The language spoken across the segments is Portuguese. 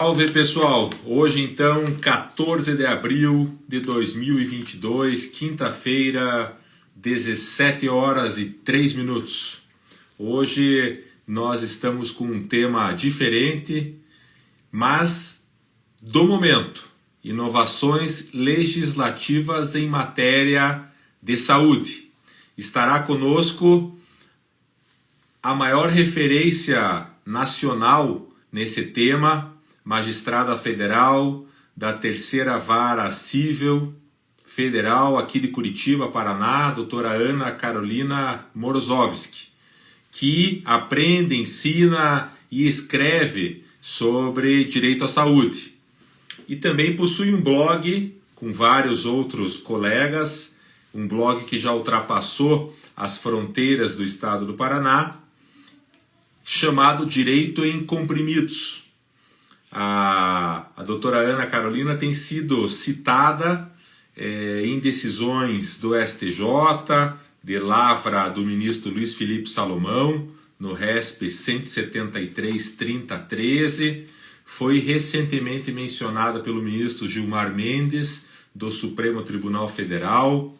Salve pessoal! Hoje então, 14 de abril de 2022, quinta-feira, 17 horas e 3 minutos. Hoje nós estamos com um tema diferente, mas do momento: inovações legislativas em matéria de saúde. Estará conosco a maior referência nacional nesse tema, magistrada federal da Terceira Vara Civil Federal aqui de Curitiba, Paraná, doutora Ana Carolina Morozovski, que aprende, ensina e escreve sobre direito à saúde. E também possui um blog com vários outros colegas, um blog que já ultrapassou as fronteiras do estado do Paraná, chamado Direito em Comprimidos. A doutora Ana Carolina tem sido citada em decisões do STJ, de lavra do ministro Luiz Felipe Salomão, no RESP 173/3013, foi recentemente mencionada pelo ministro Gilmar Mendes, do Supremo Tribunal Federal,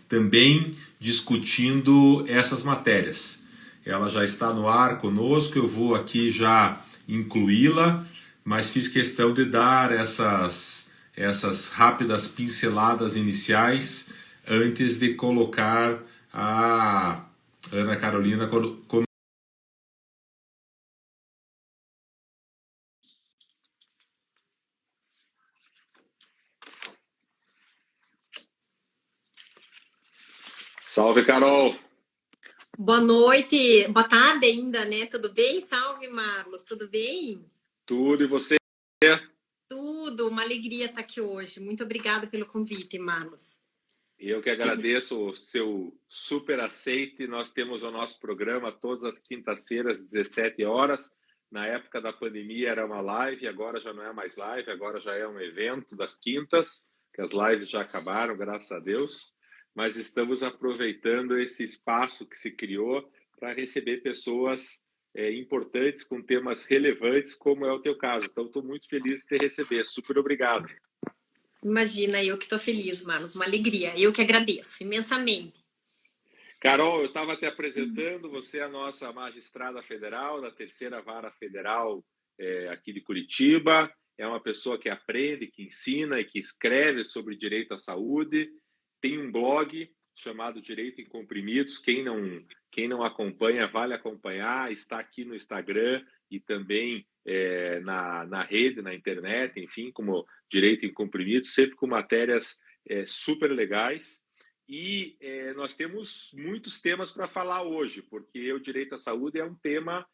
também discutindo essas matérias. Ela já está no ar conosco, eu vou aqui já incluí-la, mas fiz questão de dar essas rápidas pinceladas iniciais antes de colocar a Ana Carolina como. Salve, Carol! Boa noite, boa tarde ainda, né? Tudo bem? Salve, Marlos, tudo bem? Tudo, e você? Tudo, uma alegria estar aqui hoje. Muito obrigada pelo convite, Marlos. Eu que agradeço o seu super aceite. Nós temos o nosso programa todas as quintas-feiras, 17 horas. Na época da pandemia era uma live, agora já não é mais live, agora já é um evento das quintas, que as lives já acabaram, graças a Deus. Mas estamos aproveitando esse espaço que se criou para receber pessoas importantes com temas relevantes, como é o teu caso. Então, estou muito feliz de te receber. Super obrigado. Imagina, eu que estou feliz, Marlos, uma alegria. Eu que agradeço imensamente. Carol, eu estava te apresentando, você é a nossa magistrada federal da Terceira Vara Federal aqui de Curitiba. É uma pessoa que aprende, que ensina e que escreve sobre direito à saúde. Tem um blog chamado Direito em Comprimidos. Quem não acompanha, vale acompanhar. Está aqui no Instagram e também na rede, na internet, enfim, como Direito em Comprimidos, sempre com matérias super legais. E nós temos muitos temas para falar hoje, porque o direito à saúde é um tema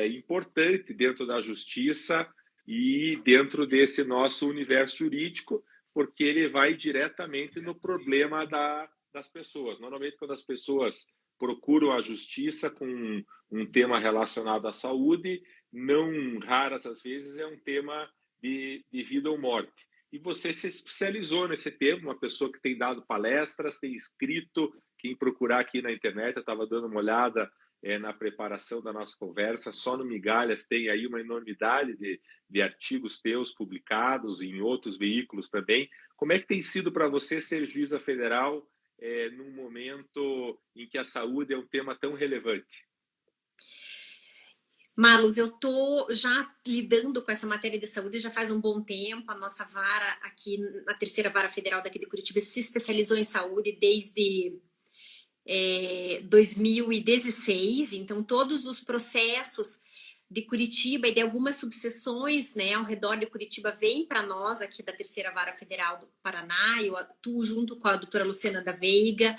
importante dentro da justiça e dentro desse nosso universo jurídico, porque ele vai diretamente no problema das pessoas. Normalmente, quando as pessoas procuram a justiça com um tema relacionado à saúde, não raras às vezes é um tema de vida ou morte. E você se especializou nesse tema, uma pessoa que tem dado palestras, tem escrito, quem procurar aqui na internet, eu estava dando uma olhada na preparação da nossa conversa, só no Migalhas tem aí uma enormidade de artigos teus publicados em outros veículos também. Como é que tem sido para você ser juíza federal num momento em que a saúde é um tema tão relevante? Marlos, eu estou já lidando com essa matéria de saúde já faz um bom tempo. A nossa vara aqui, a Terceira Vara Federal daqui de Curitiba, se especializou em saúde desde 2016. Então, todos os processos de Curitiba e de algumas subseções, né, ao redor de Curitiba vêm para nós aqui da Terceira Vara Federal do Paraná. Eu atuo junto com a doutora Luciana da Veiga.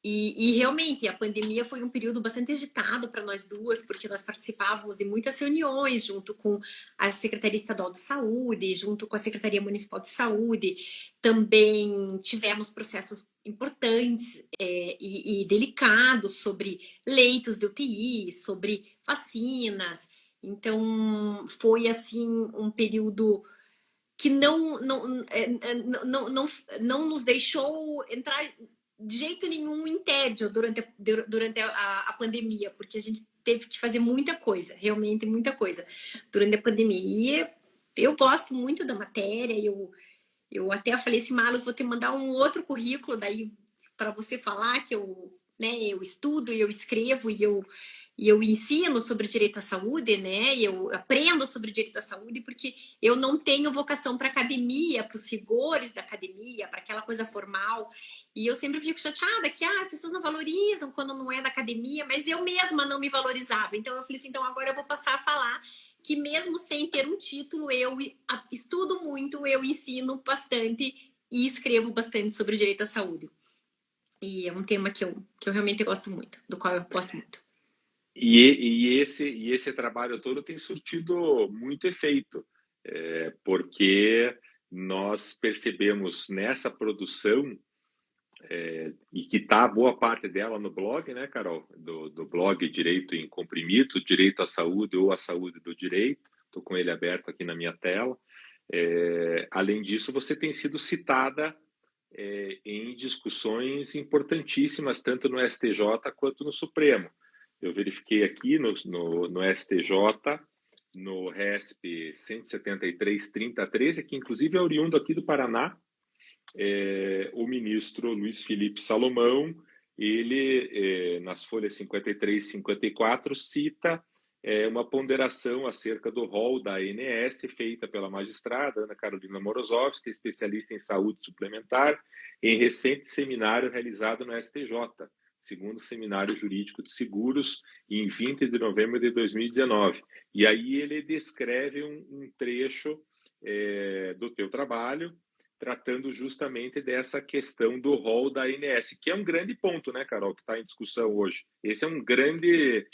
E realmente a pandemia foi um período bastante agitado para nós duas, porque nós participávamos de muitas reuniões junto com a Secretaria Estadual de Saúde, junto com a Secretaria Municipal de Saúde. Também tivemos processos importantes e delicados sobre leitos de UTI, sobre vacinas. Então, foi assim um período que não nos deixou entrar de jeito nenhum em tédio durante a pandemia, porque a gente teve que fazer muita coisa, realmente muita coisa durante a pandemia. E eu gosto muito da matéria, eu até falei assim, Marlos, vou te mandar um outro currículo daí para você falar que eu estudo e eu escrevo e eu ensino sobre direito à saúde, né? E eu aprendo sobre direito à saúde porque eu não tenho vocação para academia, para os rigores da academia, para aquela coisa formal. E eu sempre fico chateada que as pessoas não valorizam quando não é da academia, mas eu mesma não me valorizava. Então eu falei assim, então agora eu vou passar a falar que mesmo sem ter um título, eu estudo muito, eu ensino bastante e escrevo bastante sobre o direito à saúde. E é um tema que eu realmente gosto muito, do qual eu gosto muito. E esse trabalho todo tem surtido muito efeito, porque nós percebemos nessa produção, e que está boa parte dela no blog, né, Carol? Do blog Direito em Comprimido, Direito à Saúde ou a Saúde do Direito. Estou com ele aberto aqui na minha tela. Além disso, você tem sido citada em discussões importantíssimas, tanto no STJ quanto no Supremo. Eu verifiquei aqui no STJ, no RESP 173/3013, que inclusive é oriundo aqui do Paraná, o ministro Luiz Felipe Salomão, ele, nas folhas 53 e 54, cita uma ponderação acerca do rol da ANS, feita pela magistrada Ana Carolina Morozovski, especialista em saúde suplementar, em recente seminário realizado no STJ, segundo Seminário Jurídico de Seguros, em 20 de novembro de 2019. E aí ele descreve um trecho do teu trabalho, tratando justamente dessa questão do rol da ANS, que é um grande ponto, né, Carol, que está em discussão hoje. Esse é um grande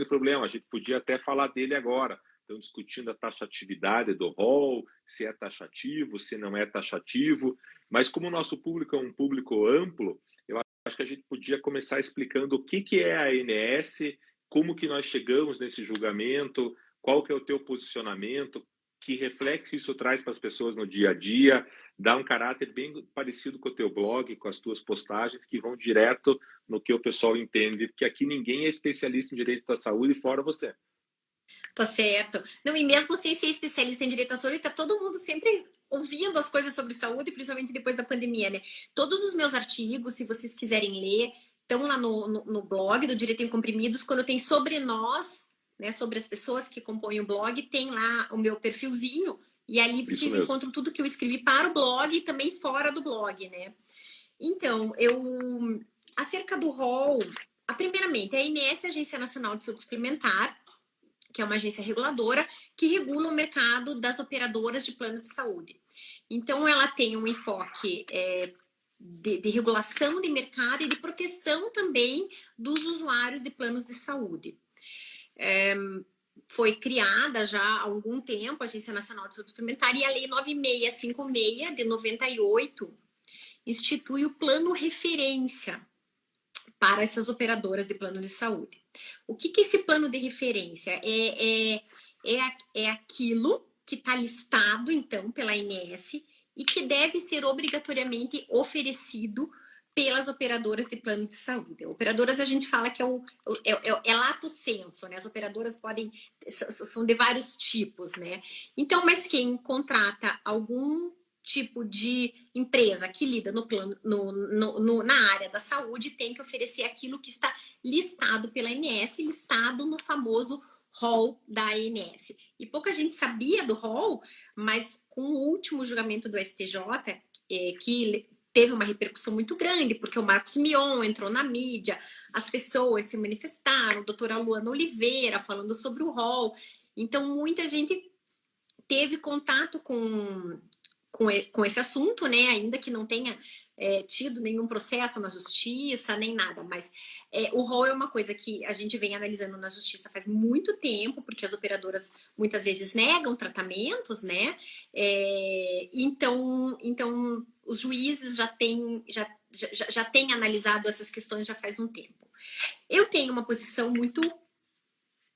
problema, a gente podia até falar dele agora. Estão discutindo a taxatividade do rol, se é taxativo, se não é taxativo, mas como o nosso público é um público amplo, eu acho que a gente podia começar explicando o que é a ANS, como que nós chegamos nesse julgamento, qual que é o teu posicionamento, que reflexo isso traz para as pessoas no dia a dia, dá um caráter bem parecido com o teu blog, com as tuas postagens, que vão direto no que o pessoal entende, porque aqui ninguém é especialista em direito da saúde, fora você. Tá certo. Não, e mesmo sem ser especialista em direito à saúde, tá todo mundo sempre ouvindo as coisas sobre saúde, principalmente depois da pandemia, né? Todos os meus artigos, se vocês quiserem ler, estão lá no blog do Direito em Comprimidos. Quando tem sobre nós, né, sobre as pessoas que compõem o blog, tem lá o meu perfilzinho, e ali vocês encontram tudo que eu escrevi para o blog e também fora do blog, né? Então, acerca do rol, primeiramente, a ANS, Agência Nacional de Saúde Suplementar, que é uma agência reguladora que regula o mercado das operadoras de plano de saúde. Então, ela tem um enfoque de regulação de mercado e de proteção também dos usuários de planos de saúde. Foi criada já há algum tempo a Agência Nacional de Saúde Suplementar e a Lei 9656 de 98 institui o plano referência para essas operadoras de plano de saúde. O que é esse plano de referência? É aquilo que está listado, então, pela ANS e que deve ser obrigatoriamente oferecido pelas operadoras de plano de saúde. Operadoras, a gente fala que é lato sensu, né? As operadoras são de vários tipos, né? Então, mas quem contrata algum tipo de empresa que lida no plano, na área da saúde tem que oferecer aquilo que está listado pela ANS, listado no famoso rol da ANS. E pouca gente sabia do rol, mas com o último julgamento do STJ, que teve uma repercussão muito grande, porque o Marcos Mion entrou na mídia, as pessoas se manifestaram, a doutora Luana Oliveira falando sobre o rol. Então, muita gente teve contato com esse assunto, né? Ainda que não tenha tido nenhum processo na justiça, nem nada, mas o rol é uma coisa que a gente vem analisando na justiça faz muito tempo, porque as operadoras muitas vezes negam tratamentos, né? Então os juízes já têm analisado essas questões já faz um tempo. Eu tenho uma posição muito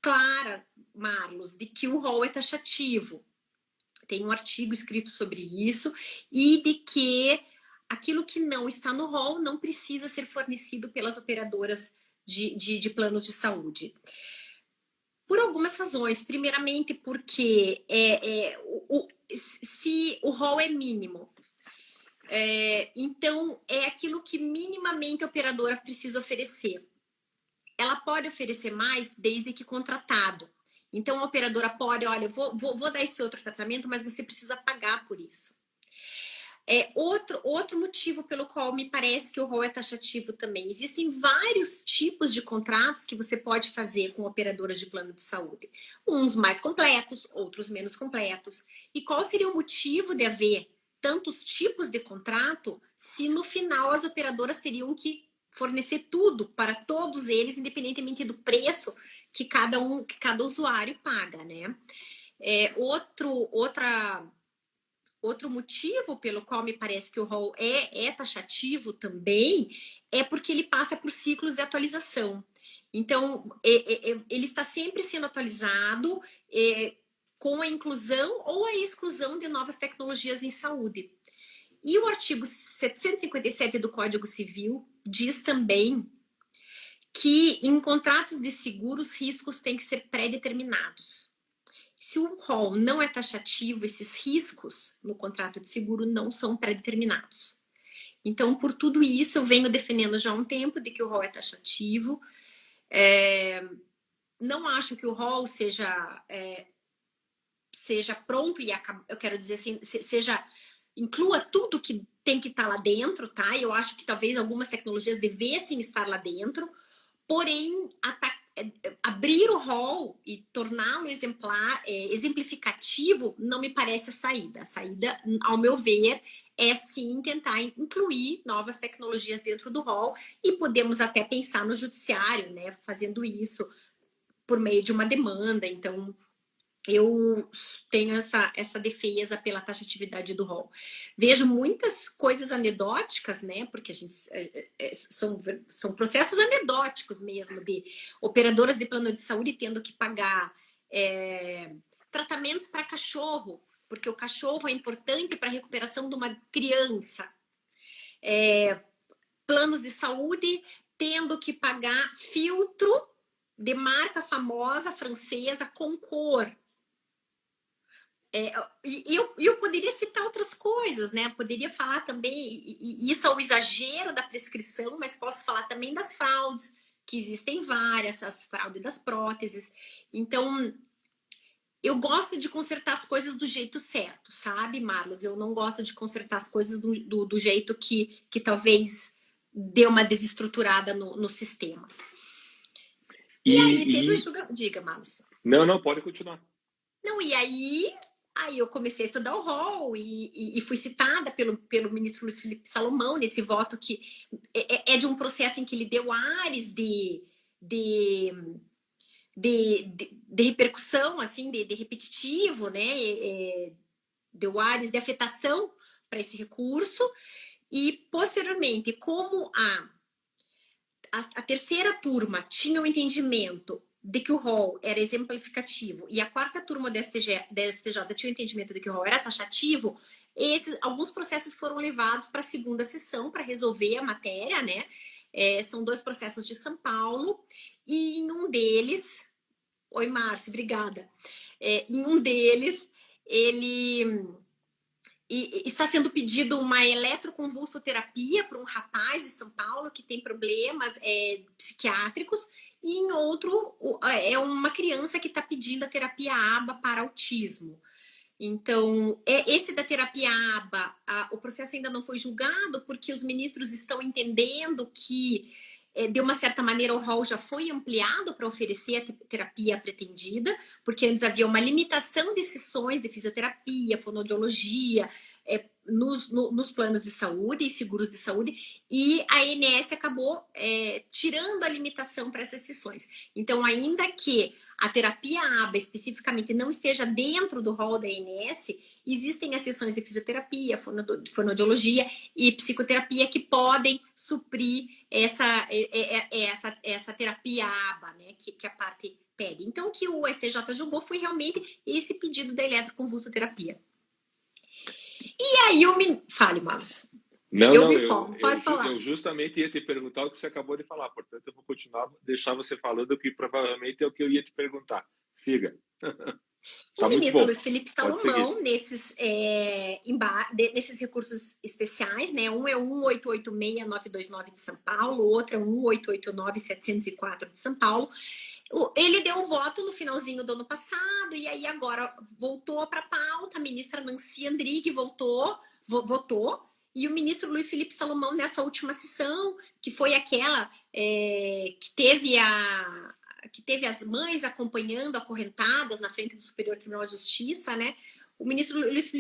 clara, Marlos, de que o rol é taxativo. Tem um artigo escrito sobre isso e de que aquilo que não está no rol não precisa ser fornecido pelas operadoras de planos de saúde. Por algumas razões. Primeiramente, porque se o rol é mínimo, então é aquilo que minimamente a operadora precisa oferecer. Ela pode oferecer mais desde que contratado. Então a operadora pode, olha, vou dar esse outro tratamento, mas você precisa pagar por isso. Outro motivo pelo qual me parece que o rol é taxativo também. Existem vários tipos de contratos que você pode fazer com operadoras de plano de saúde. Uns mais completos, outros menos completos. E qual seria o motivo de haver tantos tipos de contrato se no final as operadoras teriam que fornecer tudo para todos eles, independentemente do preço que cada usuário paga, né? Outro motivo pelo qual me parece que o rol é taxativo também é porque ele passa por ciclos de atualização. Então, ele está sempre sendo atualizado com a inclusão ou a exclusão de novas tecnologias em saúde. E o artigo 757 do Código Civil diz também que em contratos de seguros, riscos têm que ser pré-determinados. Se o rol não é taxativo, esses riscos no contrato de seguro não são pré-determinados. Então, por tudo isso, eu venho defendendo já há um tempo de que o rol é taxativo. Não acho que o rol seja pronto, e eu quero dizer assim, inclua tudo que tem que estar lá dentro, tá? Eu acho que talvez algumas tecnologias devessem estar lá dentro, porém, abrir o rol e torná-lo exemplificativo não me parece a saída. A saída, ao meu ver, é sim tentar incluir novas tecnologias dentro do rol, e podemos até pensar no judiciário, né, fazendo isso por meio de uma demanda. Então, eu tenho essa defesa pela taxatividade do rol. Vejo muitas coisas anedóticas, né? Porque a gente são processos anedóticos mesmo, de operadoras de plano de saúde tendo que pagar tratamentos para cachorro, porque o cachorro é importante para a recuperação de uma criança. Planos de saúde tendo que pagar filtro de marca famosa francesa com cor. Eu poderia citar outras coisas, né? Poderia falar também, e isso é o exagero da prescrição, mas posso falar também das fraudes, que existem várias, as fraudes das próteses. Então, eu gosto de consertar as coisas do jeito certo, sabe, Marlos? Eu não gosto de consertar as coisas do jeito que talvez dê uma desestruturada no sistema. E aí teve o julgamento. Diga, Marlos. Não, pode continuar. Não, e aí eu comecei a estudar o rol e fui citada pelo ministro Luiz Felipe Salomão nesse voto que é de um processo em que ele deu ares de repercussão, assim, de repetitivo, né? Deu ares de afetação para esse recurso. E, posteriormente, como a terceira turma tinha o entendimento de que o rol era exemplificativo e a quarta turma da STJ tinha o entendimento de que o rol era taxativo, alguns processos foram levados para a segunda sessão para resolver a matéria, né? São 2 processos de São Paulo, e em um deles... Oi, Márcia, obrigada. Em um deles, está sendo pedido uma eletroconvulsoterapia para um rapaz de São Paulo que tem problemas psiquiátricos, e em outro é uma criança que está pedindo a terapia ABA para autismo. Então, esse da terapia ABA, o processo ainda não foi julgado porque os ministros estão entendendo que, de uma certa maneira, o rol já foi ampliado para oferecer a terapia pretendida, porque antes havia uma limitação de sessões de fisioterapia, fonoaudiologia, nos planos de saúde e seguros de saúde, e a ANS acabou tirando a limitação para essas sessões. Então, ainda que a terapia ABA especificamente não esteja dentro do rol da ANS, existem as sessões de fisioterapia, fonoaudiologia e psicoterapia que podem suprir essa terapia ABA, né, que a parte pede. Então, o que o STJ julgou foi realmente esse pedido da eletroconvulsoterapia. E aí Fale, Marlos. Não, Eu não, me empolgo, pode eu falar. justamente ia te perguntar o que você acabou de falar, portanto eu vou continuar, deixar você falando, que provavelmente é o que eu ia te perguntar. Siga. O Tá muito ministro bom. Luiz Felipe Pode seguir. Salomão, nesses recursos especiais, né? Um é o 1886929 de São Paulo, o outro é o 1889704 de São Paulo. Ele deu o voto no finalzinho do ano passado, e aí agora voltou para a pauta. A ministra Nancy Andrighi votou, e o ministro Luiz Felipe Salomão, nessa última sessão, que foi aquela que teve as mães acompanhando acorrentadas na frente do Superior Tribunal de Justiça, né? O ministro Luiz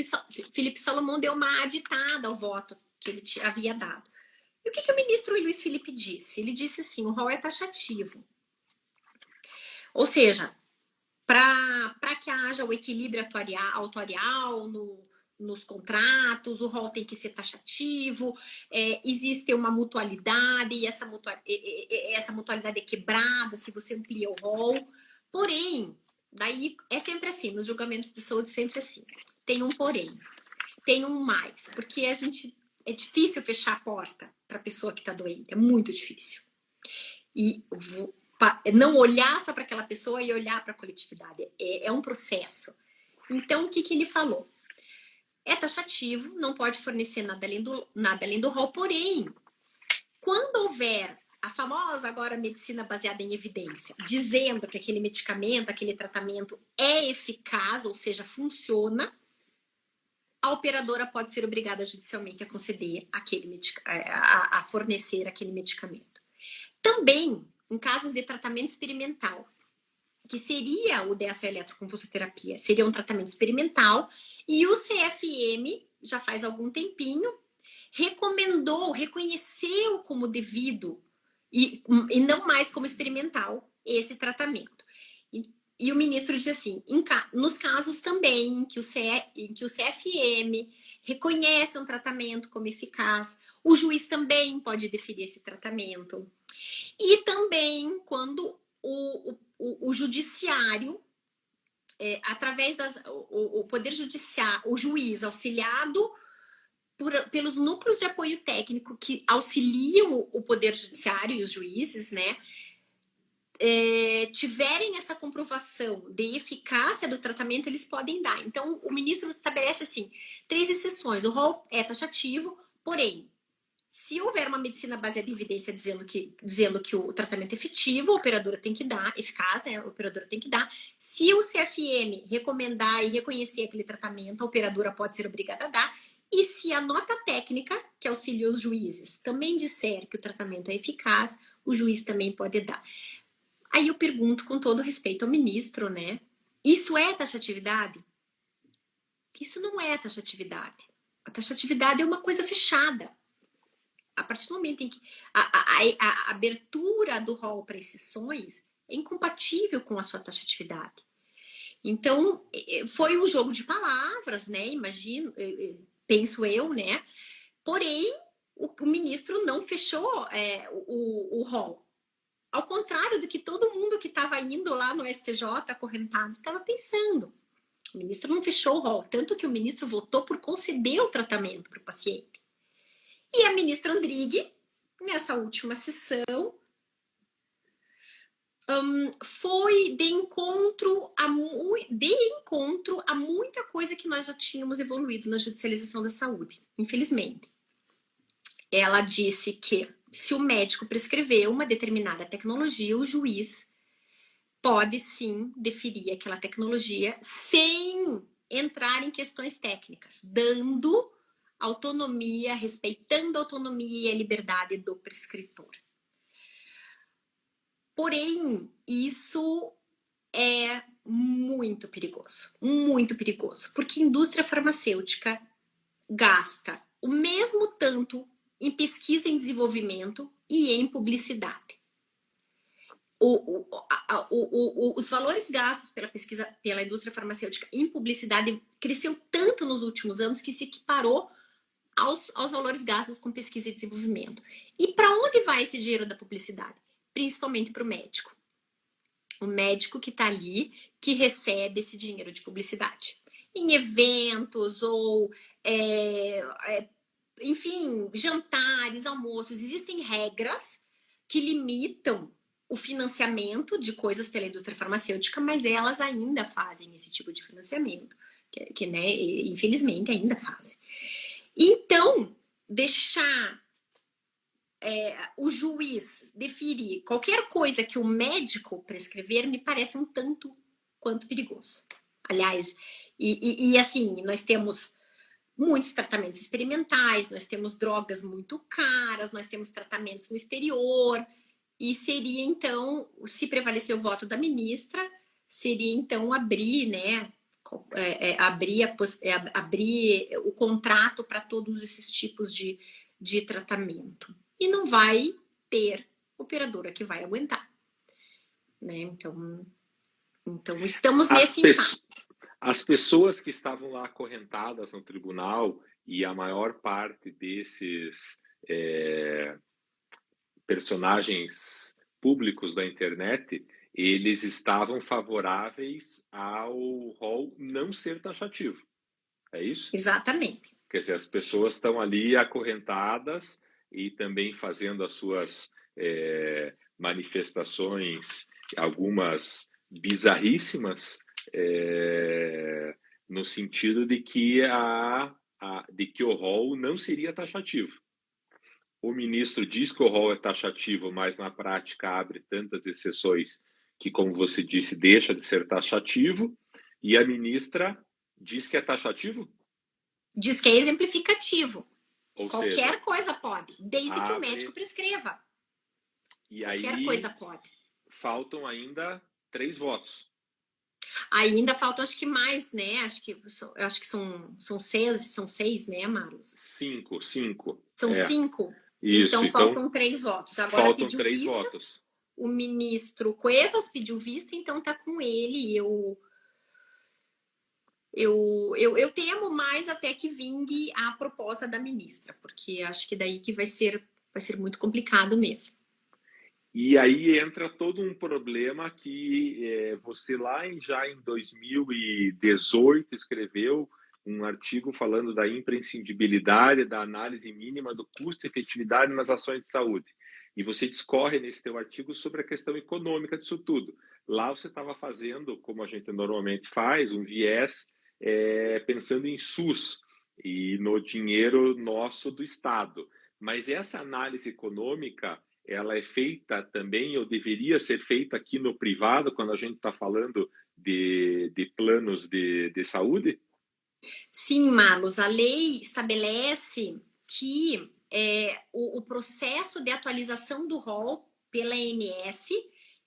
Felipe Salomão deu uma aditada ao voto que ele havia dado. E o que o ministro Luiz Felipe disse? Ele disse assim: o rol é taxativo. Ou seja, para que haja o equilíbrio autorial nos contratos, o rol tem que ser taxativo, existe uma mutualidade, e essa mutualidade é quebrada se você amplia o rol. Porém, daí é sempre assim, nos julgamentos de saúde, sempre assim. Tem um porém, tem um mais, porque é difícil fechar a porta para a pessoa que está doente, é muito difícil. E não olhar só para aquela pessoa e olhar para a coletividade. É um processo. Então, o que ele falou? É taxativo, não pode fornecer nada além do rol, porém, quando houver a famosa agora medicina baseada em evidência, dizendo que aquele medicamento, aquele tratamento é eficaz, ou seja, funciona, a operadora pode ser obrigada judicialmente a conceder a fornecer aquele medicamento. Também, em casos de tratamento experimental, que seria o dessa eletroconvulsoterapia, seria um tratamento experimental, e o CFM, já faz algum tempinho, reconheceu como devido, e não mais como experimental, esse tratamento. E o ministro diz assim, nos casos também em que o CFM reconhece um tratamento como eficaz, o juiz também pode deferir esse tratamento. E também quando o judiciário, através o poder judiciário, o juiz auxiliado pelos núcleos de apoio técnico que auxiliam o poder judiciário e os juízes, né, tiverem essa comprovação de eficácia do tratamento, eles podem dar. Então, o ministro estabelece assim 3 exceções. O rol é taxativo, porém, se houver uma medicina baseada em evidência dizendo que o tratamento é efetivo, a operadora tem que dar, eficaz, né? A operadora tem que dar. Se o CFM recomendar e reconhecer aquele tratamento, a operadora pode ser obrigada a dar. E se a nota técnica, que auxilia os juízes, também disser que o tratamento é eficaz, o juiz também pode dar. Aí eu pergunto, com todo respeito ao ministro, né? Isso é taxatividade? Isso não é taxatividade. A taxatividade é uma coisa fechada. A partir do momento em que a abertura do rol para exceções é incompatível com a sua taxatividade. Então, foi um jogo de palavras, né? Imagino, penso eu, né? Porém, o ministro não fechou o rol. Ao contrário do que todo mundo que estava indo lá no STJ acorrentado estava pensando. O ministro não fechou o rol, tanto que o ministro votou por conceder o tratamento para o paciente. E a ministra Andrighi, nessa última sessão, foi de encontro a muita coisa que nós já tínhamos evoluído na judicialização da saúde, infelizmente. Ela disse que se o médico prescrever uma determinada tecnologia, o juiz pode sim deferir aquela tecnologia sem entrar em questões técnicas, dando autonomia, respeitando a autonomia e a liberdade do prescritor. Porém, isso é muito perigoso, porque a indústria farmacêutica gasta o mesmo tanto em pesquisa e desenvolvimento e em publicidade. Os valores gastos pela pesquisa, pela indústria farmacêutica em publicidade cresceu tanto nos últimos anos que se equiparou aos valores gastos com pesquisa e desenvolvimento. E para onde vai esse dinheiro da publicidade? Principalmente para o médico. O médico que está ali, que recebe esse dinheiro de publicidade. Em eventos ou enfim, jantares, almoços, existem regras que limitam o financiamento de coisas pela indústria farmacêutica, mas elas ainda fazem esse tipo de financiamento, que né, infelizmente ainda fazem. Então, deixar o juiz deferir qualquer coisa que o médico prescrever me parece um tanto quanto perigoso. Aliás, e assim, nós temos muitos tratamentos experimentais, nós temos drogas muito caras, nós temos tratamentos no exterior, e seria então, se prevalecer o voto da ministra, seria então abrir, né, abrir o contrato para todos esses tipos de tratamento. E não vai ter operadora que vai aguentar, né? Então estamos nesse impacto. As pessoas que estavam lá acorrentadas no tribunal, e a maior parte desses personagens públicos da internet, eles estavam favoráveis ao rol não ser taxativo. É isso? Exatamente. Quer dizer, as pessoas estão ali acorrentadas e também fazendo as suas manifestações, algumas bizarríssimas, no sentido de que o rol não seria taxativo. O ministro diz que o rol é taxativo, mas na prática abre tantas exceções que, como você disse, deixa de ser taxativo. E a ministra diz que é taxativo? Diz que é exemplificativo. Ou qualquer seja, coisa pode, desde que o médico prescreva. E qualquer aí, coisa pode. Faltam ainda 3 votos. Ainda faltam, acho que mais, né? Acho que são 6, né, Marlos? 5. São 5. Isso, então faltam 3 votos. Agora faltam pediu 3 vista. votos. O ministro Cuevas pediu vista, então tá com ele. Eu temo mais até que vingue a proposta da ministra, porque acho que daí que vai ser muito complicado mesmo. E aí entra todo um problema que você já em 2018 escreveu um artigo falando da imprescindibilidade da análise mínima do custo e efetividade nas ações de saúde. E você discorre nesse teu artigo sobre a questão econômica disso tudo. Lá você estava fazendo, como a gente normalmente faz, um viés pensando em SUS e no dinheiro nosso do Estado. Mas essa análise econômica, ela é feita também, ou deveria ser feita aqui no privado, quando a gente está falando de planos de saúde? Sim, Marlos, a lei estabelece que o processo de atualização do rol pela ANS,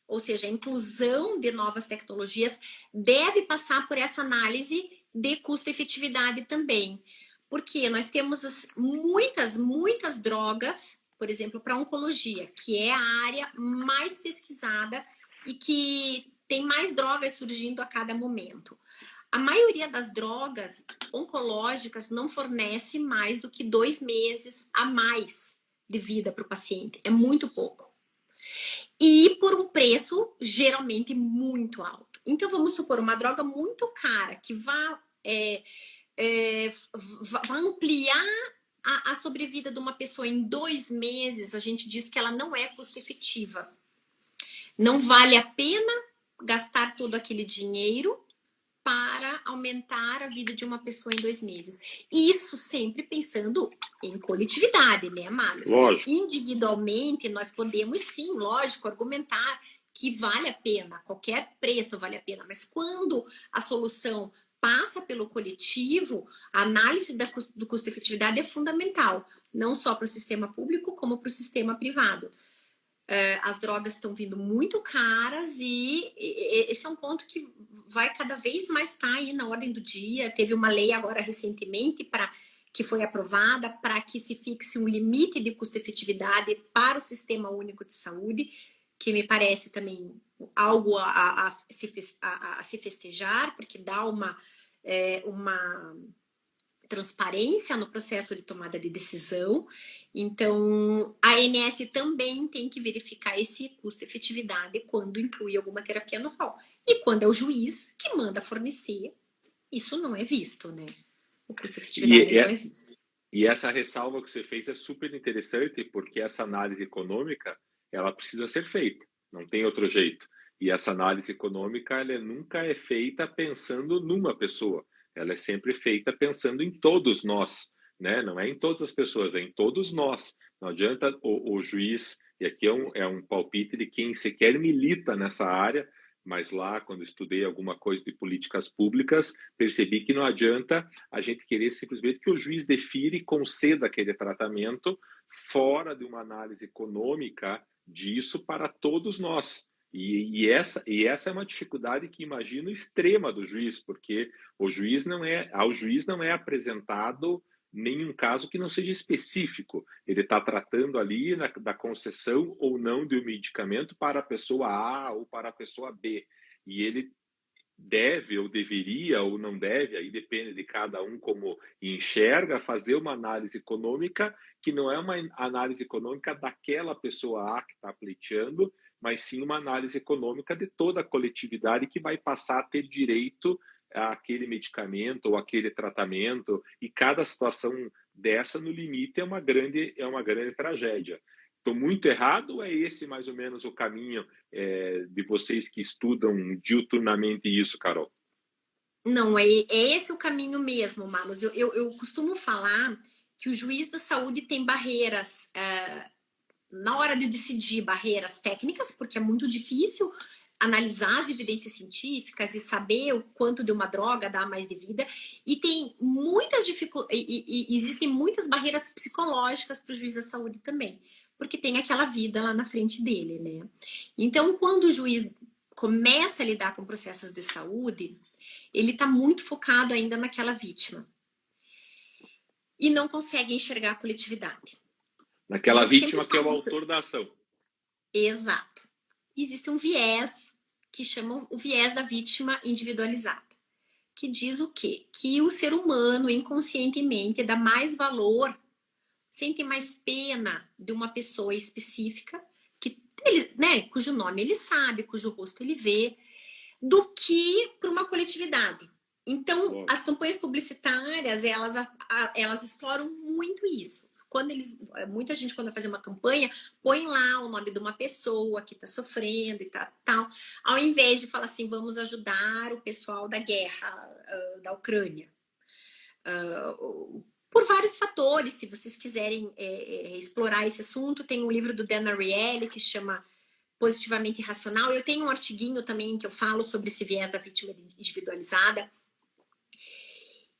ou seja, a inclusão de novas tecnologias, deve passar por essa análise de custo-efetividade também. Porque nós temos muitas drogas, por exemplo, para oncologia, que é a área mais pesquisada e que tem mais drogas surgindo a cada momento. A maioria das drogas oncológicas não fornece mais do que 2 meses a mais de vida para o paciente. É muito pouco. E por um preço geralmente muito alto. Então, vamos supor, uma droga muito cara que vai ampliar a sobrevida de uma pessoa em 2 meses, a gente diz que ela não é custo-efetiva. Não vale a pena gastar todo aquele dinheiro para aumentar a vida de uma pessoa em 2 meses. Isso sempre pensando em coletividade, né, Marlos? Lógico. Individualmente, nós podemos sim, lógico, argumentar que vale a pena, qualquer preço vale a pena, mas quando a solução passa pelo coletivo, a análise do custo-efetividade é fundamental, não só para o sistema público, como para o sistema privado. As drogas estão vindo muito caras e esse é um ponto que vai cada vez mais estar aí na ordem do dia. Teve uma lei agora recentemente que foi aprovada para que se fixe um limite de custo-efetividade para o Sistema Único de Saúde, que me parece também algo a se festejar, porque dá uma transparência no processo de tomada de decisão. Então, a ANS também tem que verificar esse custo-efetividade quando inclui alguma terapia no rol. E quando é o juiz que manda fornecer, isso não é visto, né? O custo-efetividade não é visto. E essa ressalva que você fez é super interessante, porque essa análise econômica, ela precisa ser feita, não tem outro jeito. E essa análise econômica, ela nunca é feita pensando numa pessoa, ela é sempre feita pensando em todos nós, né? Não é em todas as pessoas, é em todos nós. Não adianta o juiz, e aqui é um palpite de quem sequer milita nessa área, mas lá, quando estudei alguma coisa de políticas públicas, percebi que não adianta a gente querer simplesmente que o juiz defira e conceda aquele tratamento fora de uma análise econômica disso para todos nós. E essa é uma dificuldade que imagino extrema do juiz, porque ao juiz não é apresentado nenhum caso que não seja específico. Ele está tratando ali da concessão ou não de um medicamento para a pessoa A ou para a pessoa B. E ele deve ou deveria ou não deve, aí depende de cada um como enxerga, fazer uma análise econômica que não é uma análise econômica daquela pessoa A que está pleiteando, mas sim uma análise econômica de toda a coletividade que vai passar a ter direito àquele medicamento ou aquele tratamento, e cada situação dessa, no limite, é uma grande tragédia. Estou muito errado ou é esse mais ou menos o caminho de vocês que estudam diuturnamente isso, Carol? Não, é esse o caminho mesmo, Marlos. Eu costumo falar que o juiz da saúde tem barreiras na hora de decidir, barreiras técnicas, porque é muito difícil analisar as evidências científicas e saber o quanto de uma droga dá mais de vida. E tem muitas existem muitas barreiras psicológicas para o juiz da saúde também, porque tem aquela vida lá na frente dele, né? Então, quando o juiz começa a lidar com processos de saúde, ele está muito focado ainda naquela vítima e não consegue enxergar a coletividade. Naquela vítima que é o autor da ação. Exato. Existe um viés que chama o viés da vítima individualizada, que diz o quê? Que o ser humano inconscientemente dá mais valor, sente mais pena de uma pessoa específica, que ele, né, cujo nome ele sabe, cujo rosto ele vê, do que para uma coletividade. Então, as campanhas publicitárias, elas exploram muito isso. Muita gente, quando vai fazer uma campanha, põe lá o nome de uma pessoa que está sofrendo e tal, ao invés de falar assim, vamos ajudar o pessoal da guerra da Ucrânia. Por vários fatores, se vocês quiserem explorar esse assunto, tem um livro do Dan Ariely que chama Positivamente Racional. Eu tenho um artiguinho também que eu falo sobre esse viés da vítima individualizada.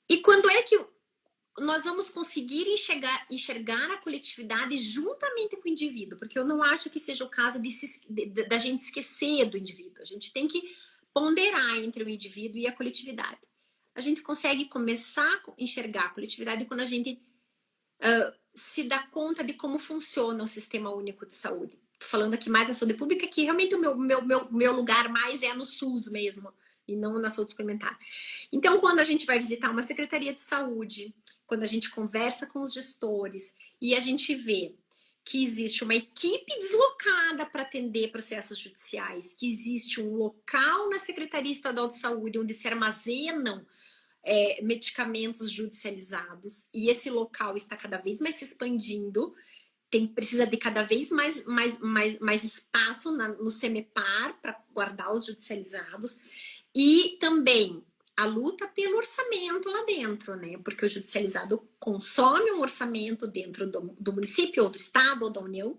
E quando é que nós vamos conseguir enxergar a coletividade juntamente com o indivíduo? Porque eu não acho que seja o caso da gente esquecer do indivíduo. A gente tem que ponderar entre o indivíduo e a coletividade. A gente consegue começar a enxergar a coletividade quando a gente se dá conta de como funciona o Sistema Único de Saúde. Tô falando aqui mais da saúde pública, que realmente o meu lugar mais é no SUS mesmo, e não na saúde suplementar. Então, quando a gente vai visitar uma secretaria de saúde, quando a gente conversa com os gestores e a gente vê que existe uma equipe deslocada para atender processos judiciais, que existe um local na Secretaria Estadual de Saúde onde se armazenam medicamentos judicializados, e esse local está cada vez mais se expandindo, precisa de cada vez mais espaço no CEMEPAR para guardar os judicializados, e também a luta pelo orçamento lá dentro, né? Porque o judicializado consome um orçamento dentro do município, ou do estado, ou da União,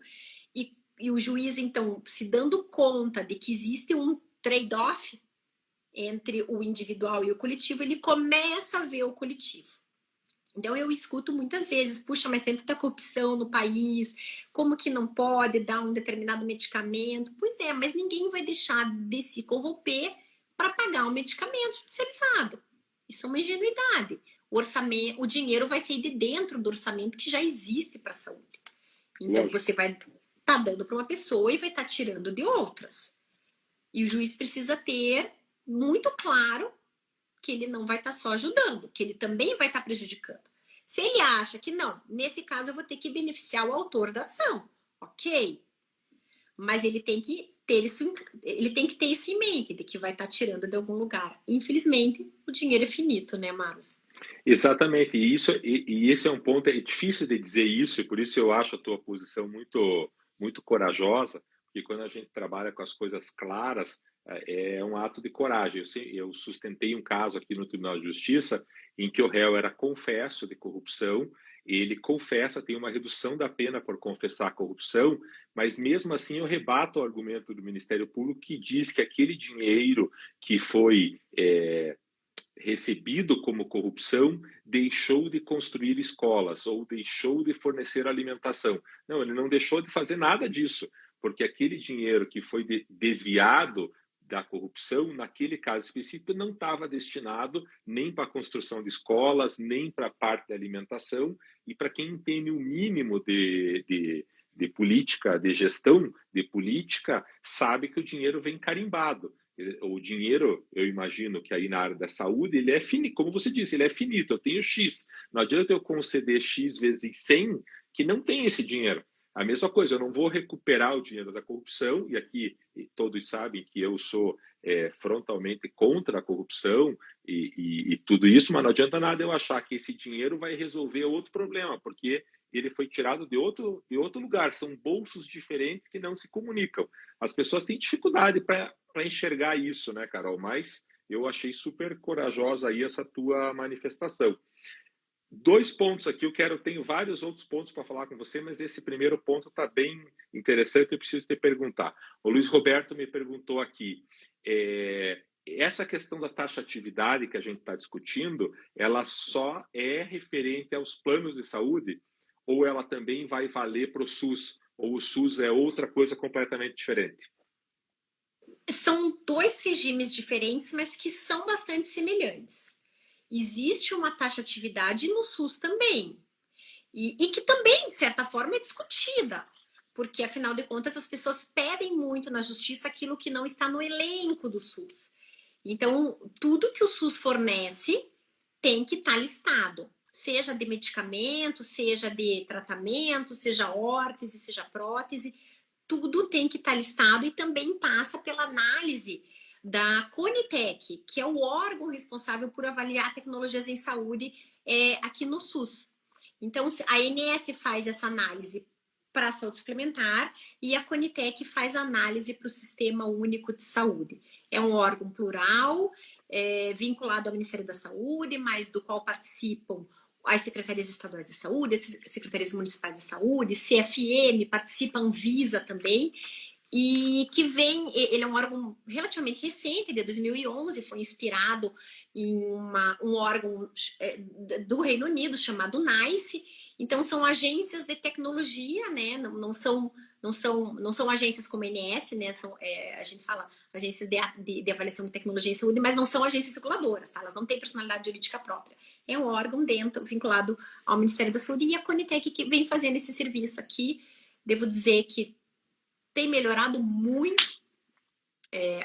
e o juiz, então, se dando conta de que existe um trade-off entre o individual e o coletivo, ele começa a ver o coletivo. Então, eu escuto muitas vezes, puxa, mas tem tanta corrupção no país, como que não pode dar um determinado medicamento? Pois é, mas ninguém vai deixar de se corromper para pagar um medicamento judicializado. Isso é uma ingenuidade. O dinheiro vai sair de dentro do orçamento que já existe para a saúde. Então, você vai estar dando para uma pessoa e vai estar tirando de outras. E o juiz precisa ter muito claro que ele não vai estar só ajudando, que ele também vai estar prejudicando. Se ele acha que não, nesse caso eu vou ter que beneficiar o autor da ação, ok? Mas ele tem que ter isso em mente, de que vai estar tirando de algum lugar. Infelizmente, o dinheiro é finito, né, Marlos? Exatamente, e esse é um ponto, é difícil de dizer isso, e por isso eu acho a tua posição muito corajosa, porque quando a gente trabalha com as coisas claras, é um ato de coragem. Eu sustentei um caso aqui no Tribunal de Justiça em que o réu era confesso de corrupção, ele confessa, tem uma redução da pena por confessar a corrupção, mas mesmo assim eu rebato o argumento do Ministério Público que diz que aquele dinheiro que foi recebido como corrupção deixou de construir escolas ou deixou de fornecer alimentação. Não, ele não deixou de fazer nada disso, porque aquele dinheiro que foi desviado da corrupção, naquele caso específico, não estava destinado nem para a construção de escolas, nem para a parte da alimentação, e para quem entende o mínimo de política, de gestão de política, sabe que o dinheiro vem carimbado. O dinheiro, eu imagino que aí na área da saúde, ele é finito, como você disse, ele é finito, eu tenho X. Não adianta eu conceder X vezes 100 que não tem esse dinheiro. A mesma coisa, eu não vou recuperar o dinheiro da corrupção, e aqui todos sabem que eu sou frontalmente contra a corrupção e tudo isso, mas não adianta nada eu achar que esse dinheiro vai resolver outro problema, porque ele foi tirado de outro lugar, são bolsos diferentes que não se comunicam. As pessoas têm dificuldade para enxergar isso, né, Carol? Mas eu achei super corajosa aí essa tua manifestação. 2 pontos aqui, tenho vários outros pontos para falar com você, mas esse primeiro ponto está bem interessante, eu preciso te perguntar. O Luiz Roberto me perguntou aqui, essa questão da taxatividade que a gente está discutindo, ela só é referente aos planos de saúde ou ela também vai valer para o SUS? Ou o SUS é outra coisa completamente diferente? São 2 regimes diferentes, mas que são bastante semelhantes. Existe uma taxatividade no SUS também, e que também, de certa forma, é discutida, porque, afinal de contas, as pessoas pedem muito na justiça aquilo que não está no elenco do SUS. Então, tudo que o SUS fornece tem que estar listado, seja de medicamento, seja de tratamento, seja órtese, seja prótese, tudo tem que estar listado e também passa pela análise da Conitec, que é o órgão responsável por avaliar tecnologias em saúde aqui no SUS. Então, a ANS faz essa análise para a saúde suplementar e a Conitec faz a análise para o Sistema Único de Saúde. É um órgão plural, vinculado ao Ministério da Saúde, mas do qual participam as secretarias estaduais de saúde, as secretarias municipais de saúde, CFM, participa a Anvisa também, e que ele é um órgão relativamente recente, de 2011, foi inspirado em um órgão do Reino Unido chamado NICE. Então são agências de tecnologia, né? Não são agências como a ANS, né? A gente fala agências de avaliação de tecnologia em saúde, mas não são agências reguladoras, tá? Elas não têm personalidade jurídica própria. É um órgão vinculado ao Ministério da Saúde, e a Conitec que vem fazendo esse serviço aqui. Devo dizer que tem melhorado muito,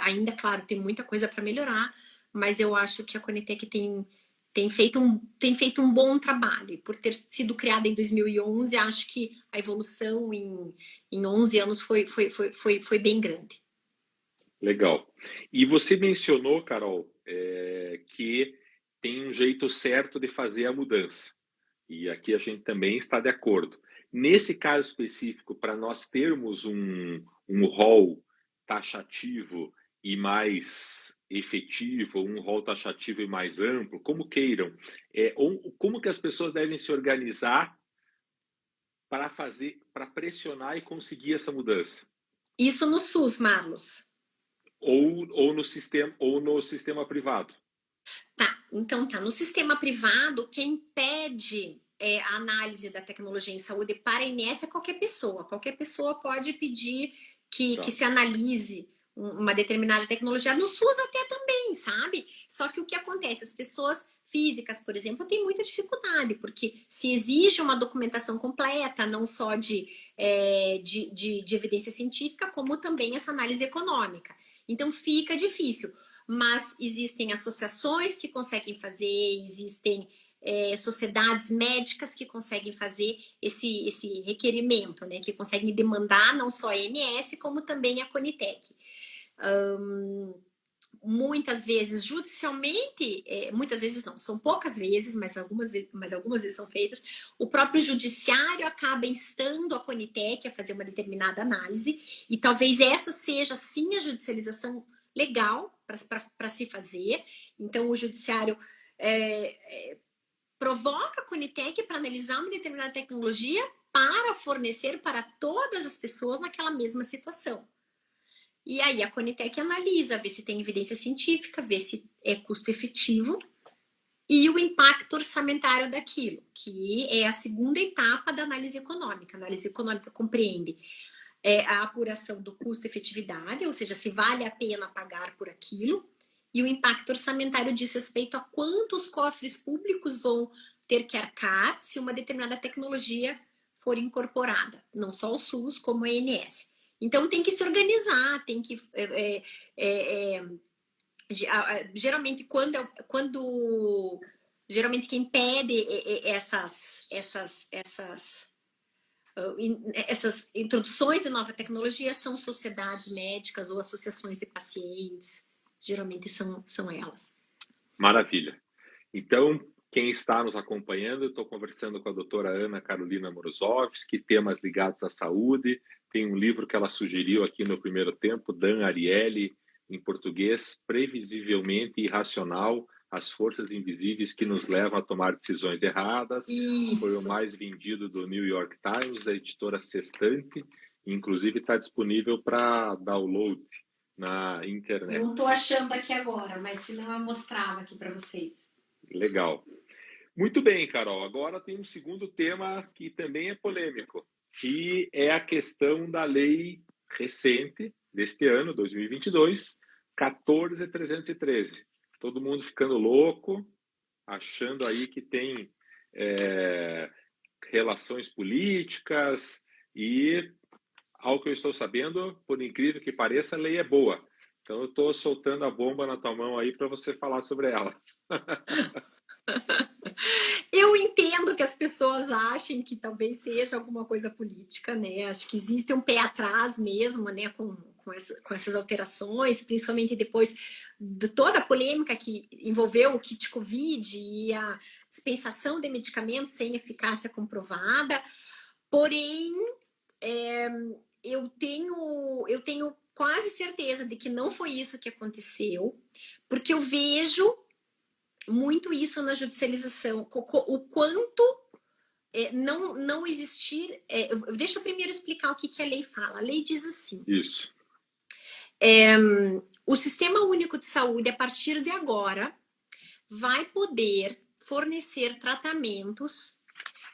ainda, claro, tem muita coisa para melhorar, mas eu acho que a Conitec tem feito um bom trabalho, e por ter sido criada em 2011, acho que a evolução em 11 anos foi bem grande. Legal. E você mencionou, Carol, que tem um jeito certo de fazer a mudança. E aqui a gente também está de acordo. Nesse caso específico, para nós termos um rol taxativo e mais efetivo, um rol taxativo e mais amplo, como queiram, como que as pessoas devem se organizar para pressionar e conseguir essa mudança? Isso no SUS, Marlos. Ou no sistema privado? Tá, então tá. No sistema privado, quem pede a análise da tecnologia em saúde para a ANS é qualquer pessoa. Qualquer pessoa pode pedir que se analise uma determinada tecnologia. No SUS até também, sabe? Só que o que acontece? As pessoas físicas, por exemplo, têm muita dificuldade, porque se exige uma documentação completa, não só de evidência científica, como também essa análise econômica. Então fica difícil. Mas existem associações que conseguem fazer, existem sociedades médicas que conseguem fazer esse requerimento, né? Que conseguem demandar não só a ANS, como também a Conitec. muitas vezes, judicialmente, muitas vezes não, são poucas vezes, mas algumas vezes são feitas, o próprio judiciário acaba instando a Conitec a fazer uma determinada análise, e talvez essa seja, sim, a judicialização legal para se fazer. Então, o judiciário provoca a Conitec para analisar uma determinada tecnologia para fornecer para todas as pessoas naquela mesma situação. E aí a Conitec analisa, vê se tem evidência científica, vê se é custo efetivo e o impacto orçamentário daquilo, que é a segunda etapa da análise econômica. A análise econômica compreende a apuração do custo-efetividade, ou seja, se vale a pena pagar por aquilo, e o impacto orçamentário diz respeito a quantos cofres públicos vão ter que arcar se uma determinada tecnologia for incorporada, não só o SUS, como a ANS. Então, tem que se organizar, tem que... geralmente, geralmente quem pede essas introduções de nova tecnologia são sociedades médicas ou associações de pacientes. Geralmente são elas. Maravilha. Então, quem está nos acompanhando, eu estou conversando com a doutora Ana Carolina Morozovski, temas ligados à saúde. Tem um livro que ela sugeriu aqui no primeiro tempo, Dan Ariely, em português, Previsivelmente Irracional, as forças invisíveis que nos levam a tomar decisões erradas. Isso. Foi o mais vendido do New York Times, da editora Sextante. Inclusive está disponível para download na internet. Não estou achando aqui agora, mas senão eu mostrava aqui para vocês. Legal. Muito bem, Carol. Agora tem um segundo tema que também é polêmico, que é a questão da lei recente deste ano, 2022, 14.313. Todo mundo ficando louco, achando aí que tem relações políticas e, ao que eu estou sabendo, por incrível que pareça, a lei é boa. Então, eu estou soltando a bomba na tua mão aí para você falar sobre ela. Eu entendo que as pessoas achem que talvez seja alguma coisa política, né? Acho que existe um pé atrás mesmo, né, com essas alterações, principalmente depois de toda a polêmica que envolveu o kit Covid e a dispensação de medicamentos sem eficácia comprovada. Porém, eu tenho quase certeza de que não foi isso que aconteceu, porque eu vejo muito isso na judicialização, o quanto não existir... deixa eu primeiro explicar o que a lei fala. A lei diz assim... Isso. O Sistema Único de Saúde, a partir de agora, vai poder fornecer tratamentos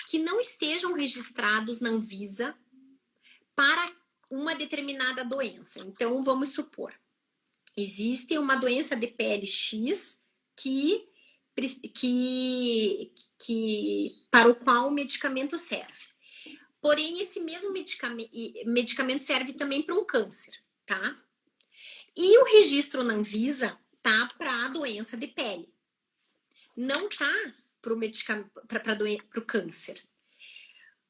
que não estejam registrados na Anvisa para uma determinada doença. Então, vamos supor, existe uma doença de pele X para o qual o medicamento serve. Porém, esse mesmo medicamento serve também para um câncer, tá? E o registro na Anvisa tá para a doença de pele. Não tá para o câncer.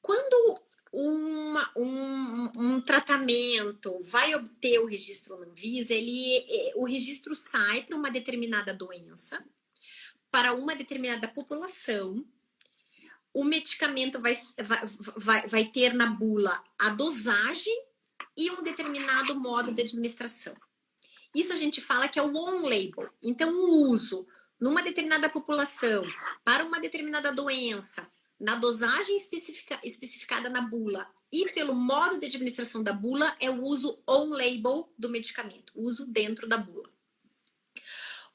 Quando um tratamento vai obter o registro na Anvisa, o registro sai para uma determinada doença, para uma determinada população. O medicamento vai ter na bula a dosagem e um determinado modo de administração. Isso a gente fala que é o on-label. Então, o uso numa determinada população, para uma determinada doença, na dosagem especificada na bula e pelo modo de administração da bula, é o uso on-label do medicamento, o uso dentro da bula.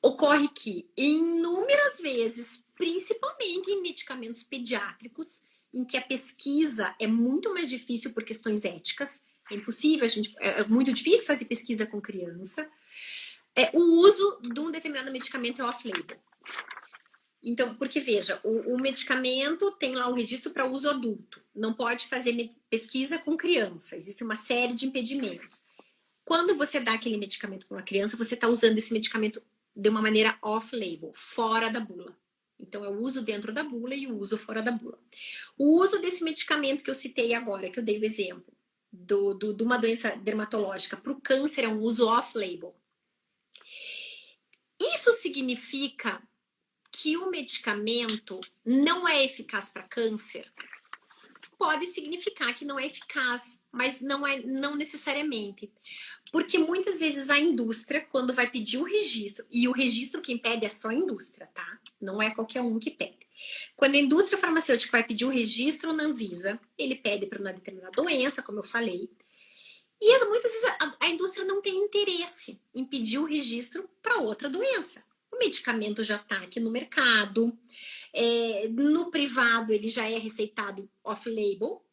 Ocorre que, inúmeras vezes, principalmente em medicamentos pediátricos, em que a pesquisa é muito mais difícil por questões éticas, é muito difícil fazer pesquisa com criança, o uso de um determinado medicamento é off-label. Então, porque veja, o medicamento tem lá o registro para uso adulto, não pode fazer pesquisa com criança, existe uma série de impedimentos. Quando você dá aquele medicamento para uma criança, você está usando esse medicamento de uma maneira off-label, fora da bula. Então, é o uso dentro da bula e o uso fora da bula. O uso desse medicamento que eu citei agora, que eu dei o exemplo, de uma doença dermatológica para o câncer, é um uso off-label. Isso significa que o medicamento não é eficaz para câncer? Pode significar que não é eficaz, mas não necessariamente. Porque muitas vezes a indústria, quando vai pedir um registro, e o registro quem pede é só a indústria, tá? Não é qualquer um que pede. Quando a indústria farmacêutica vai pedir um registro na Anvisa, ele pede para uma determinada doença, como eu falei, e muitas vezes a indústria não tem interesse em pedir o registro para outra doença. O medicamento já está aqui no mercado, no privado ele já é receitado off-label,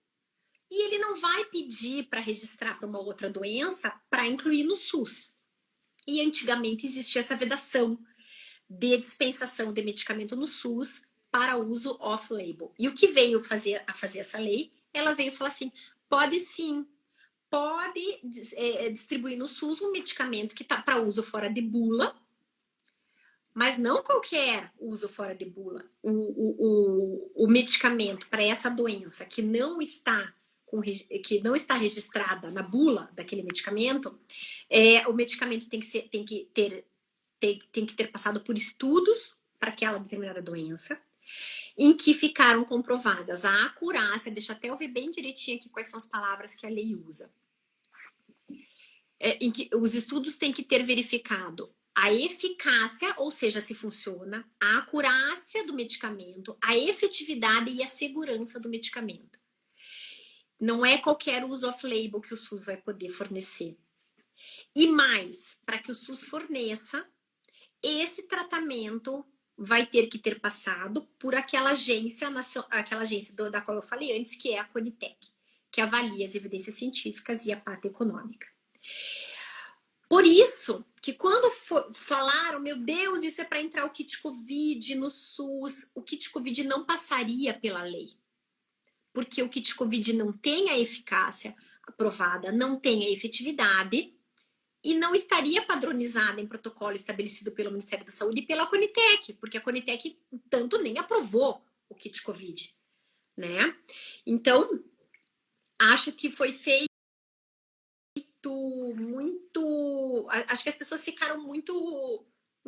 e ele não vai pedir para registrar para uma outra doença para incluir no SUS. E antigamente existia essa vedação de dispensação de medicamento no SUS para uso off-label. E o que veio a fazer essa lei? Ela veio falar assim, pode sim, pode distribuir no SUS um medicamento que está para uso fora de bula, mas não qualquer uso fora de bula. O medicamento para essa doença que não está registrada na bula daquele medicamento, o medicamento tem que ter passado por estudos para aquela determinada doença, em que ficaram comprovadas a acurácia, deixa até eu ver bem direitinho aqui quais são as palavras que a lei usa, em que os estudos têm que ter verificado a eficácia, ou seja, se funciona, a acurácia do medicamento, a efetividade e a segurança do medicamento. Não é qualquer uso off-label que o SUS vai poder fornecer. E mais, para que o SUS forneça, esse tratamento vai ter que ter passado por aquela agência da qual eu falei antes, que é a Conitec, que avalia as evidências científicas e a parte econômica. Por isso que quando falaram, meu Deus, isso é para entrar o kit Covid no SUS, o kit Covid não passaria pela lei. Porque o kit Covid não tem a eficácia aprovada, não tem a efetividade e não estaria padronizada em protocolo estabelecido pelo Ministério da Saúde e pela Conitec, porque a Conitec tanto nem aprovou o kit Covid, né? Então, acho que foi feito muito... Acho que as pessoas ficaram muito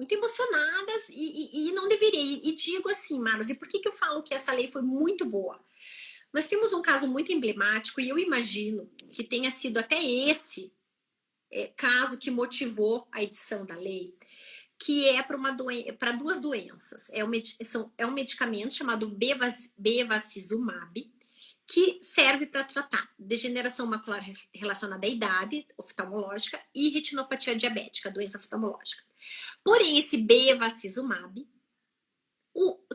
emocionadas e não deveria. E digo assim, Marlos, e por que eu falo que essa lei foi muito boa? Nós temos um caso muito emblemático e eu imagino que tenha sido até esse caso que motivou a edição da lei, que é para duas doenças. É um medicamento chamado bevacizumab, que serve para tratar degeneração macular relacionada à idade oftalmológica e retinopatia diabética, doença oftalmológica. Porém, esse bevacizumab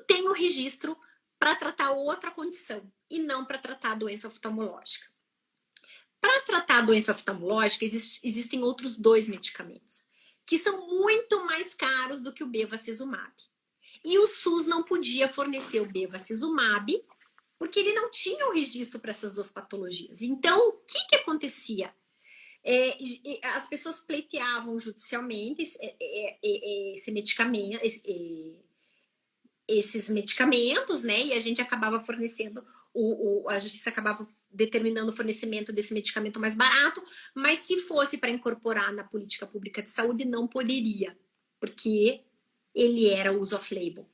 tem o registro para tratar outra condição e não para tratar a doença oftalmológica. Para tratar a doença oftalmológica, existem outros 2 medicamentos, que são muito mais caros do que o bevacizumab. E o SUS não podia fornecer o bevacizumab, porque ele não tinha o registro para essas 2 patologias. Então, o que acontecia? As pessoas pleiteavam judicialmente esse medicamento, esses medicamentos, né? E a gente acabava fornecendo, a justiça acabava determinando o fornecimento desse medicamento mais barato, mas se fosse para incorporar na política pública de saúde, não poderia, porque ele era uso off-label.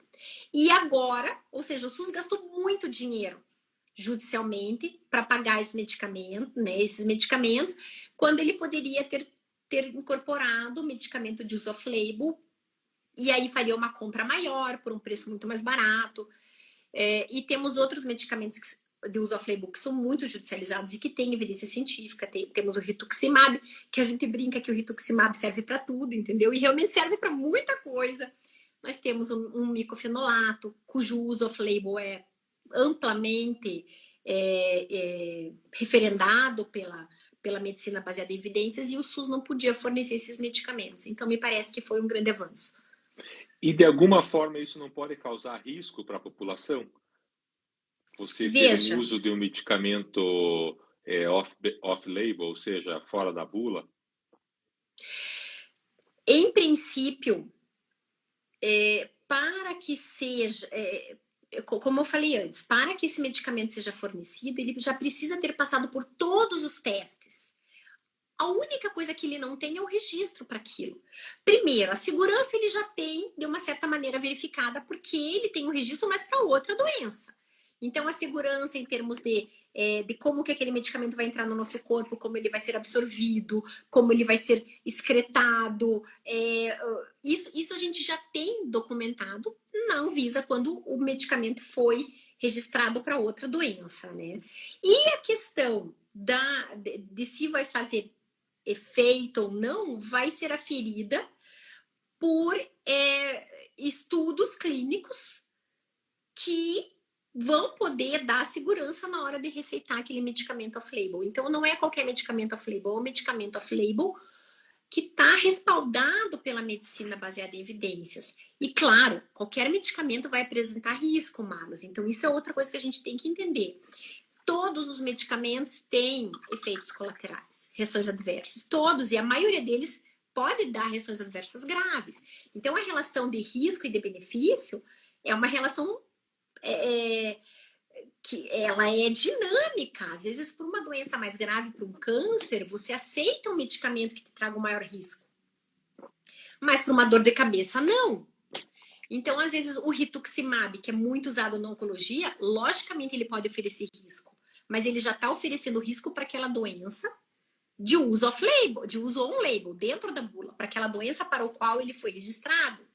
E agora, ou seja, o SUS gastou muito dinheiro judicialmente para pagar esse medicamento, né, esses medicamentos, quando ele poderia ter incorporado o medicamento de uso off-label, e aí faria uma compra maior por um preço muito mais barato. E temos outros medicamentos de uso off-label que são muito judicializados e que têm evidência científica. Temos o rituximab, que a gente brinca que o rituximab serve para tudo, entendeu? E realmente serve para muita coisa. Nós temos um micofenolato, cujo uso off-label é amplamente referendado pela medicina baseada em evidências, e o SUS não podia fornecer esses medicamentos. Então, me parece que foi um grande avanço. E, de alguma forma, isso não pode causar risco para a população? Você ter um uso de um medicamento off-label, ou seja, fora da bula? Em princípio, para que seja... como eu falei antes, para que esse medicamento seja fornecido, ele já precisa ter passado por todos os testes. A única coisa que ele não tem é o registro para aquilo. Primeiro, a segurança ele já tem, de uma certa maneira, verificada, porque ele tem o registro, mas para outra doença. Então, a segurança em termos de como que aquele medicamento vai entrar no nosso corpo, como ele vai ser absorvido, como ele vai ser excretado, isso a gente já tem documentado na Anvisa quando o medicamento foi registrado para outra doença, né? E a questão de se vai fazer efeito ou não, vai ser aferida por estudos clínicos que vão poder dar segurança na hora de receitar aquele medicamento off-label. Então, não é qualquer medicamento off-label, é um medicamento off-label que está respaldado pela medicina baseada em evidências. E, claro, qualquer medicamento vai apresentar risco, Marlos. Então, isso é outra coisa que a gente tem que entender. Todos os medicamentos têm efeitos colaterais, reações adversas, todos, e a maioria deles pode dar reações adversas graves. Então, a relação de risco e de benefício é uma relação que ela é dinâmica. Às vezes, por uma doença mais grave, por um câncer, você aceita um medicamento que te traga um maior risco. Mas para uma dor de cabeça, não. Então, às vezes, o rituximab, que é muito usado na oncologia, logicamente ele pode oferecer risco, mas ele já está oferecendo risco para aquela doença de uso off-label, de uso on-label, dentro da bula, para aquela doença para o qual ele foi registrado.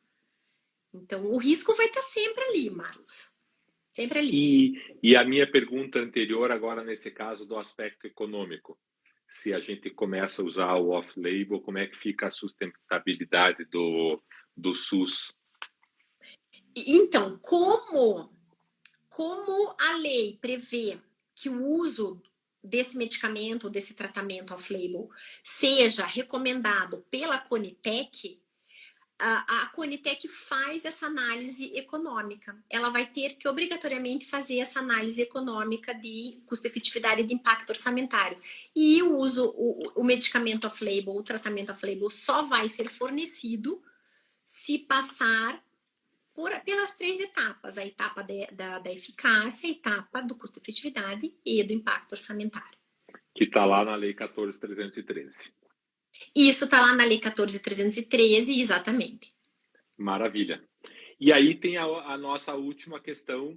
Então, o risco vai estar sempre ali, Marlos. Sempre ali. E a minha pergunta anterior, agora nesse caso, do aspecto econômico. Se a gente começa a usar o off-label, como é que fica a sustentabilidade do SUS? Então, como a lei prevê que o uso desse medicamento, desse tratamento off-label, seja recomendado pela Conitec, a Conitec faz essa análise econômica. Ela vai ter que obrigatoriamente fazer essa análise econômica de custo-efetividade e de impacto orçamentário. E o medicamento off-label, o tratamento off-label, só vai ser fornecido se passar pelas 3 etapas: a etapa da eficácia, a etapa do custo-efetividade e do impacto orçamentário. Que está lá na Lei 14.313. Isso está lá na Lei 14.313, exatamente. Maravilha. E aí tem a nossa última questão,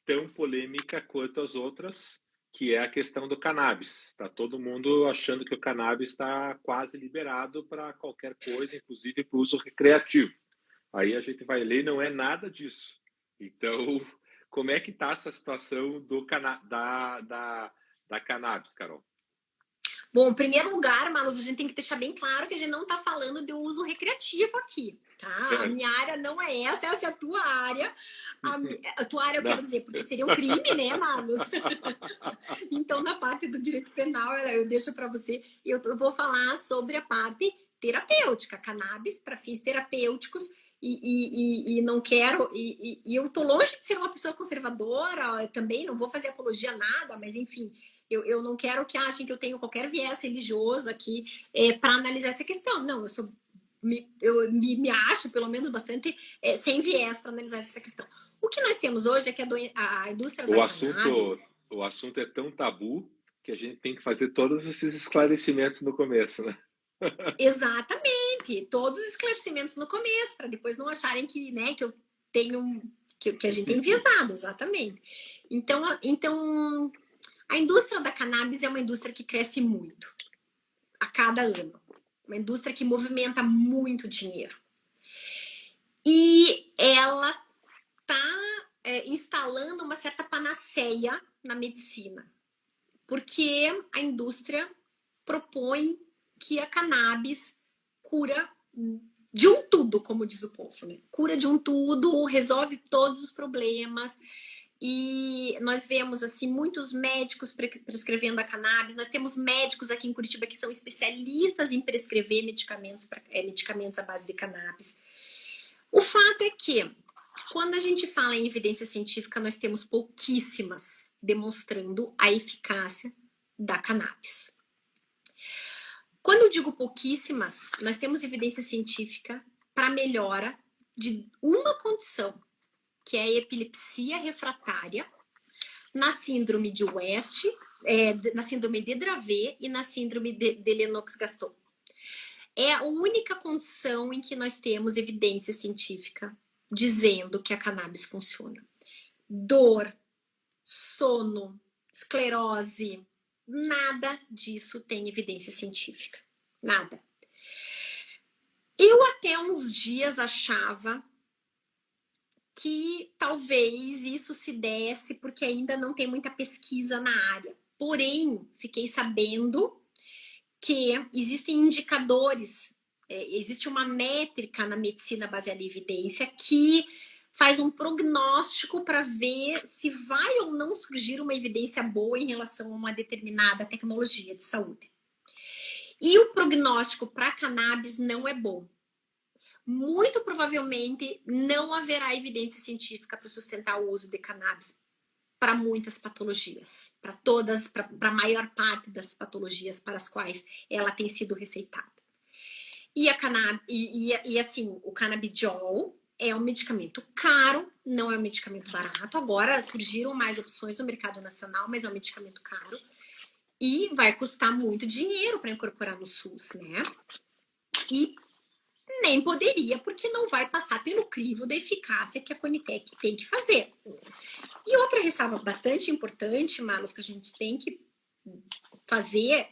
tão polêmica quanto as outras, que é a questão do cannabis. Está todo mundo achando que o cannabis está quase liberado para qualquer coisa, inclusive para o uso recreativo. Aí a gente vai ler, não é nada disso. Então, como é que está essa situação da cannabis, Carol? Bom, em primeiro lugar, Marlos, a gente tem que deixar bem claro que a gente não está falando de uso recreativo aqui, tá? Certo. A minha área não é essa é a tua área. A tua área eu quero dizer, porque seria um crime, né, Marlos? Então, na parte do direito penal, eu deixo para você. Eu vou falar sobre a parte terapêutica, cannabis para fins terapêuticos. E não quero, e eu tô longe de ser uma pessoa conservadora, eu também não vou fazer apologia a nada, mas enfim, eu não quero que achem que eu tenho qualquer viés religioso aqui para analisar essa questão. Não, eu me acho, pelo menos, bastante sem viés para analisar essa questão. O que nós temos hoje é que a indústria da cannabis... O assunto é tão tabu que a gente tem que fazer todos esses esclarecimentos no começo, né? Exatamente, todos os esclarecimentos no começo, para depois não acharem que, né, que eu tenho que a gente tem enviesado, exatamente. Então, a indústria da cannabis é uma indústria que cresce muito a cada ano, uma indústria que movimenta muito dinheiro. E ela está instalando uma certa panaceia na medicina, porque a indústria propõe que a cannabis cura de um tudo, como diz o povo, né? Cura de um tudo, resolve todos os problemas. E nós vemos assim muitos médicos prescrevendo a cannabis. Nós temos médicos aqui em Curitiba que são especialistas em prescrever medicamentos à base de cannabis. O fato é que quando a gente fala em evidência científica, nós temos pouquíssimas demonstrando a eficácia da cannabis. Quando eu digo pouquíssimas, nós temos evidência científica para melhora de uma condição, que é a epilepsia refratária, na síndrome de West, na síndrome de Dravet e na síndrome de Lennox-Gastaut. É a única condição em que nós temos evidência científica dizendo que a cannabis funciona. Dor, sono, esclerose, nada disso tem evidência científica. Nada. Eu até uns dias achava que talvez isso se desse porque ainda não tem muita pesquisa na área. Porém, fiquei sabendo que existem indicadores, existe uma métrica na medicina baseada em evidência que faz um prognóstico para ver se vai ou não surgir uma evidência boa em relação a uma determinada tecnologia de saúde. E o prognóstico para cannabis não é bom. Muito provavelmente não haverá evidência científica para sustentar o uso de cannabis para muitas patologias, para a maior parte das patologias para as quais ela tem sido receitada. E assim, o canabidiol é um medicamento caro, não é um medicamento barato. Agora surgiram mais opções no mercado nacional, mas é um medicamento caro e vai custar muito dinheiro para incorporar no SUS, né? E nem poderia, porque não vai passar pelo crivo da eficácia que a Conitec tem que fazer. E outra ressalva bastante importante, Marlos, que a gente tem que fazer,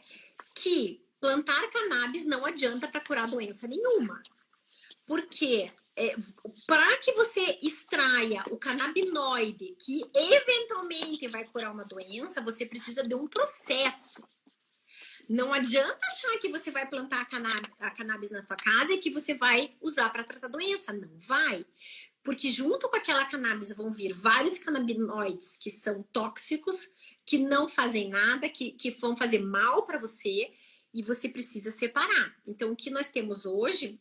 que plantar cannabis não adianta para curar doença nenhuma. Porque para que você extraia o canabinoide, que eventualmente vai curar uma doença, você precisa de um processo. Não adianta achar que você vai plantar a cannabis na sua casa e que você vai usar para tratar doença. Não vai. Porque junto com aquela cannabis vão vir vários canabinoides que são tóxicos, que não fazem nada, que vão fazer mal para você e você precisa separar. Então, o que nós temos hoje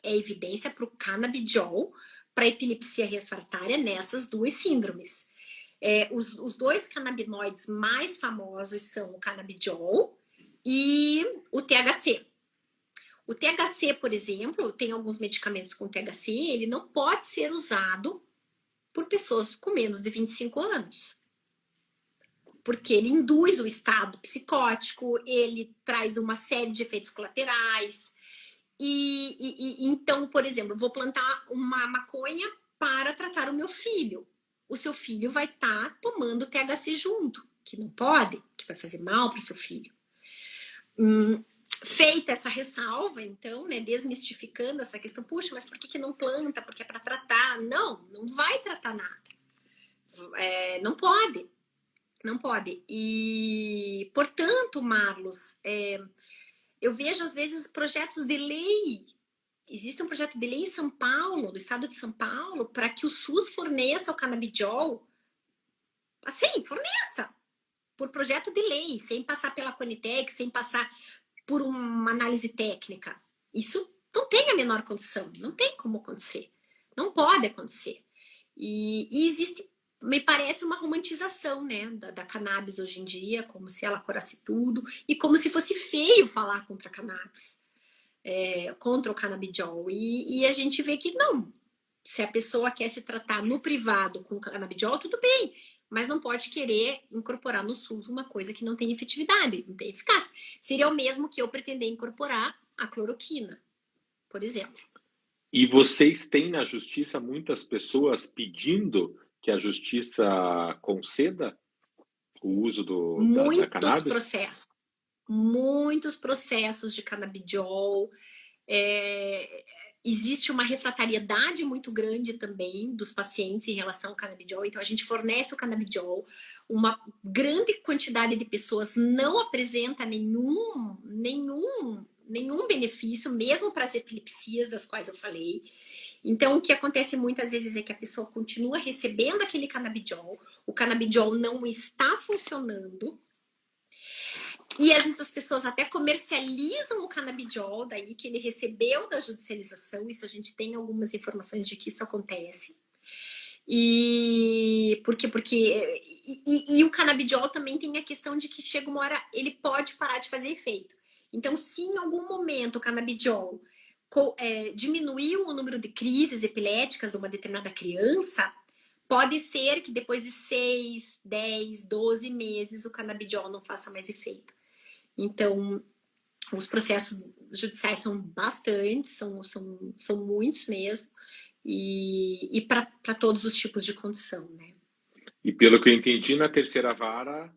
é evidência para o canabidiol, para epilepsia refratária nessas duas síndromes. Os dois canabinoides mais famosos são o canabidiol e o THC. O THC, por exemplo, tem alguns medicamentos com THC, ele não pode ser usado por pessoas com menos de 25 anos. Porque ele induz o estado psicótico, ele traz uma série de efeitos colaterais. Então, por exemplo, eu vou plantar uma maconha para tratar o meu filho. O seu filho vai estar tomando THC junto, que não pode, que vai fazer mal para o seu filho. Feita essa ressalva, então, né, desmistificando essa questão, puxa, mas por que não planta? Porque é para tratar. Não vai tratar nada. Não pode. Não pode. E, portanto, Marlos, eu vejo, às vezes, projetos de lei. Existe um projeto de lei em São Paulo, do estado de São Paulo, para que o SUS forneça o canabidiol. Assim, forneça. Por projeto de lei, sem passar pela Conitec, sem passar por uma análise técnica. Isso não tem a menor condição. Não tem como acontecer. Não pode acontecer. E existe, me parece, uma romantização, né, da cannabis hoje em dia, como se ela curasse tudo e como se fosse feio falar contra a cannabis, contra o canabidiol. E a gente vê que não. Se a pessoa quer se tratar no privado com canabidiol, tudo bem, mas não pode querer incorporar no SUS uma coisa que não tem efetividade, não tem eficácia. Seria o mesmo que eu pretender incorporar a cloroquina, por exemplo. E vocês têm na justiça muitas pessoas pedindo que a justiça conceda o uso da cannabis? Muitos processos de canabidiol. Existe uma refratariedade muito grande também dos pacientes em relação ao canabidiol. Então, a gente fornece o canabidiol. Uma grande quantidade de pessoas não apresenta nenhum benefício, mesmo para as epilepsias das quais eu falei. Então, o que acontece muitas vezes é que a pessoa continua recebendo aquele canabidiol, o canabidiol não está funcionando, e às vezes as pessoas até comercializam o canabidiol, daí que ele recebeu da judicialização. Isso a gente tem algumas informações de que isso acontece. E o canabidiol também tem a questão de que chega uma hora, ele pode parar de fazer efeito. Então, se em algum momento o canabidiol diminuiu o número de crises epiléticas de uma determinada criança, pode ser que depois de 6, 10, 12 meses o canabidiol não faça mais efeito. Então, os processos judiciais são bastantes, são muitos mesmo, e para todos os tipos de condição, né? E pelo que eu entendi, na terceira vara,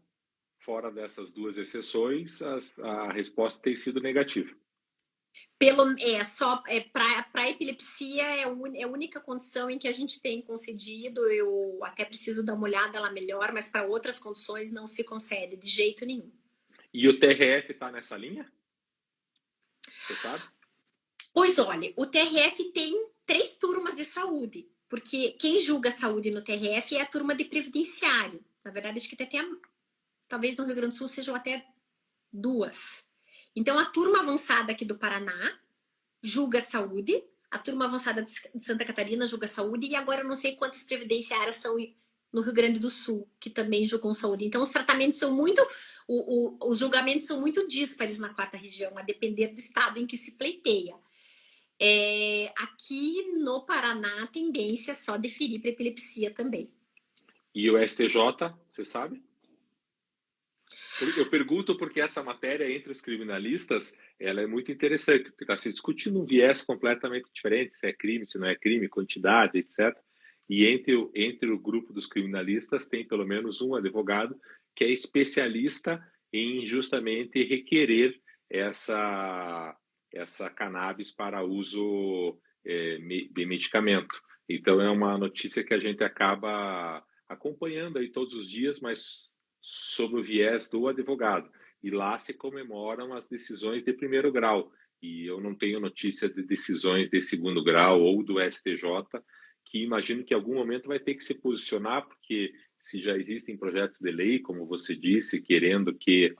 fora dessas duas exceções, a resposta tem sido negativa. Para epilepsia é a única condição em que a gente tem concedido. Eu até preciso dar uma olhada lá melhor, mas para outras condições não se concede de jeito nenhum. E o TRF está nessa linha? Você sabe? Pois olha, o TRF tem 3 turmas de saúde, porque quem julga a saúde no TRF é a turma de previdenciário. Na verdade, acho que até talvez no Rio Grande do Sul sejam até 2. Então, a turma avançada aqui do Paraná julga saúde, a turma avançada de Santa Catarina julga saúde, e agora eu não sei quantas previdenciárias são no Rio Grande do Sul, que também julgam saúde. Então, os tratamentos são muito... os julgamentos são muito díspares na 4ª região, a depender do estado em que se pleiteia. Aqui no Paraná, a tendência é só deferir para epilepsia também. E o STJ, você sabe? Eu pergunto porque essa matéria entre os criminalistas, ela é muito interessante, porque está se discutindo um viés completamente diferente, se é crime, se não é crime, quantidade, etc. E entre o grupo dos criminalistas tem pelo menos um advogado que é especialista em justamente requerer essa cannabis para uso de medicamento. Então é uma notícia que a gente acaba acompanhando aí todos os dias, mas sob o viés do advogado. E lá se comemoram as decisões de primeiro grau. E eu não tenho notícia de decisões de segundo grau ou do STJ, que imagino que em algum momento vai ter que se posicionar, porque se já existem projetos de lei, como você disse, querendo que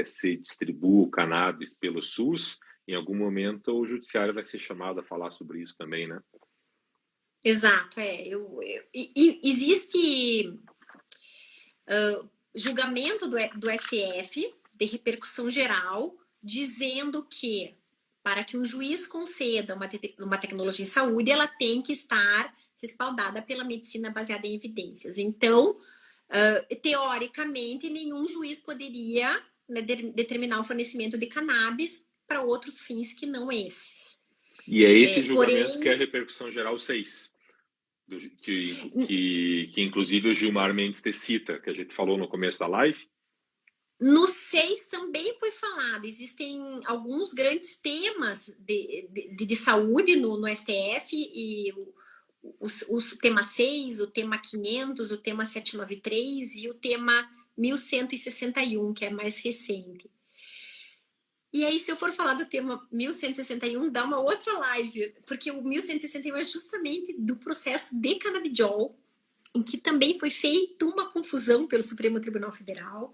se distribua o cannabis pelo SUS, em algum momento o judiciário vai ser chamado a falar sobre isso também, né? Exato, existe julgamento do STF de repercussão geral, dizendo que para que um juiz conceda uma tecnologia em saúde, ela tem que estar respaldada pela medicina baseada em evidências. Então, teoricamente, nenhum juiz poderia, né, determinar o fornecimento de cannabis para outros fins que não esses. E é esse julgamento que é a repercussão geral 6. Que inclusive o Gilmar Mendes te cita, que a gente falou no começo da live. No 6 também foi falado, existem alguns grandes temas de saúde no STF, e o tema 6, o tema 500, o tema 793 e o tema 1161, que é mais recente. E aí, se eu for falar do tema 1161, dá uma outra live, porque o 1161 é justamente do processo de canabidiol, em que também foi feita uma confusão pelo Supremo Tribunal Federal.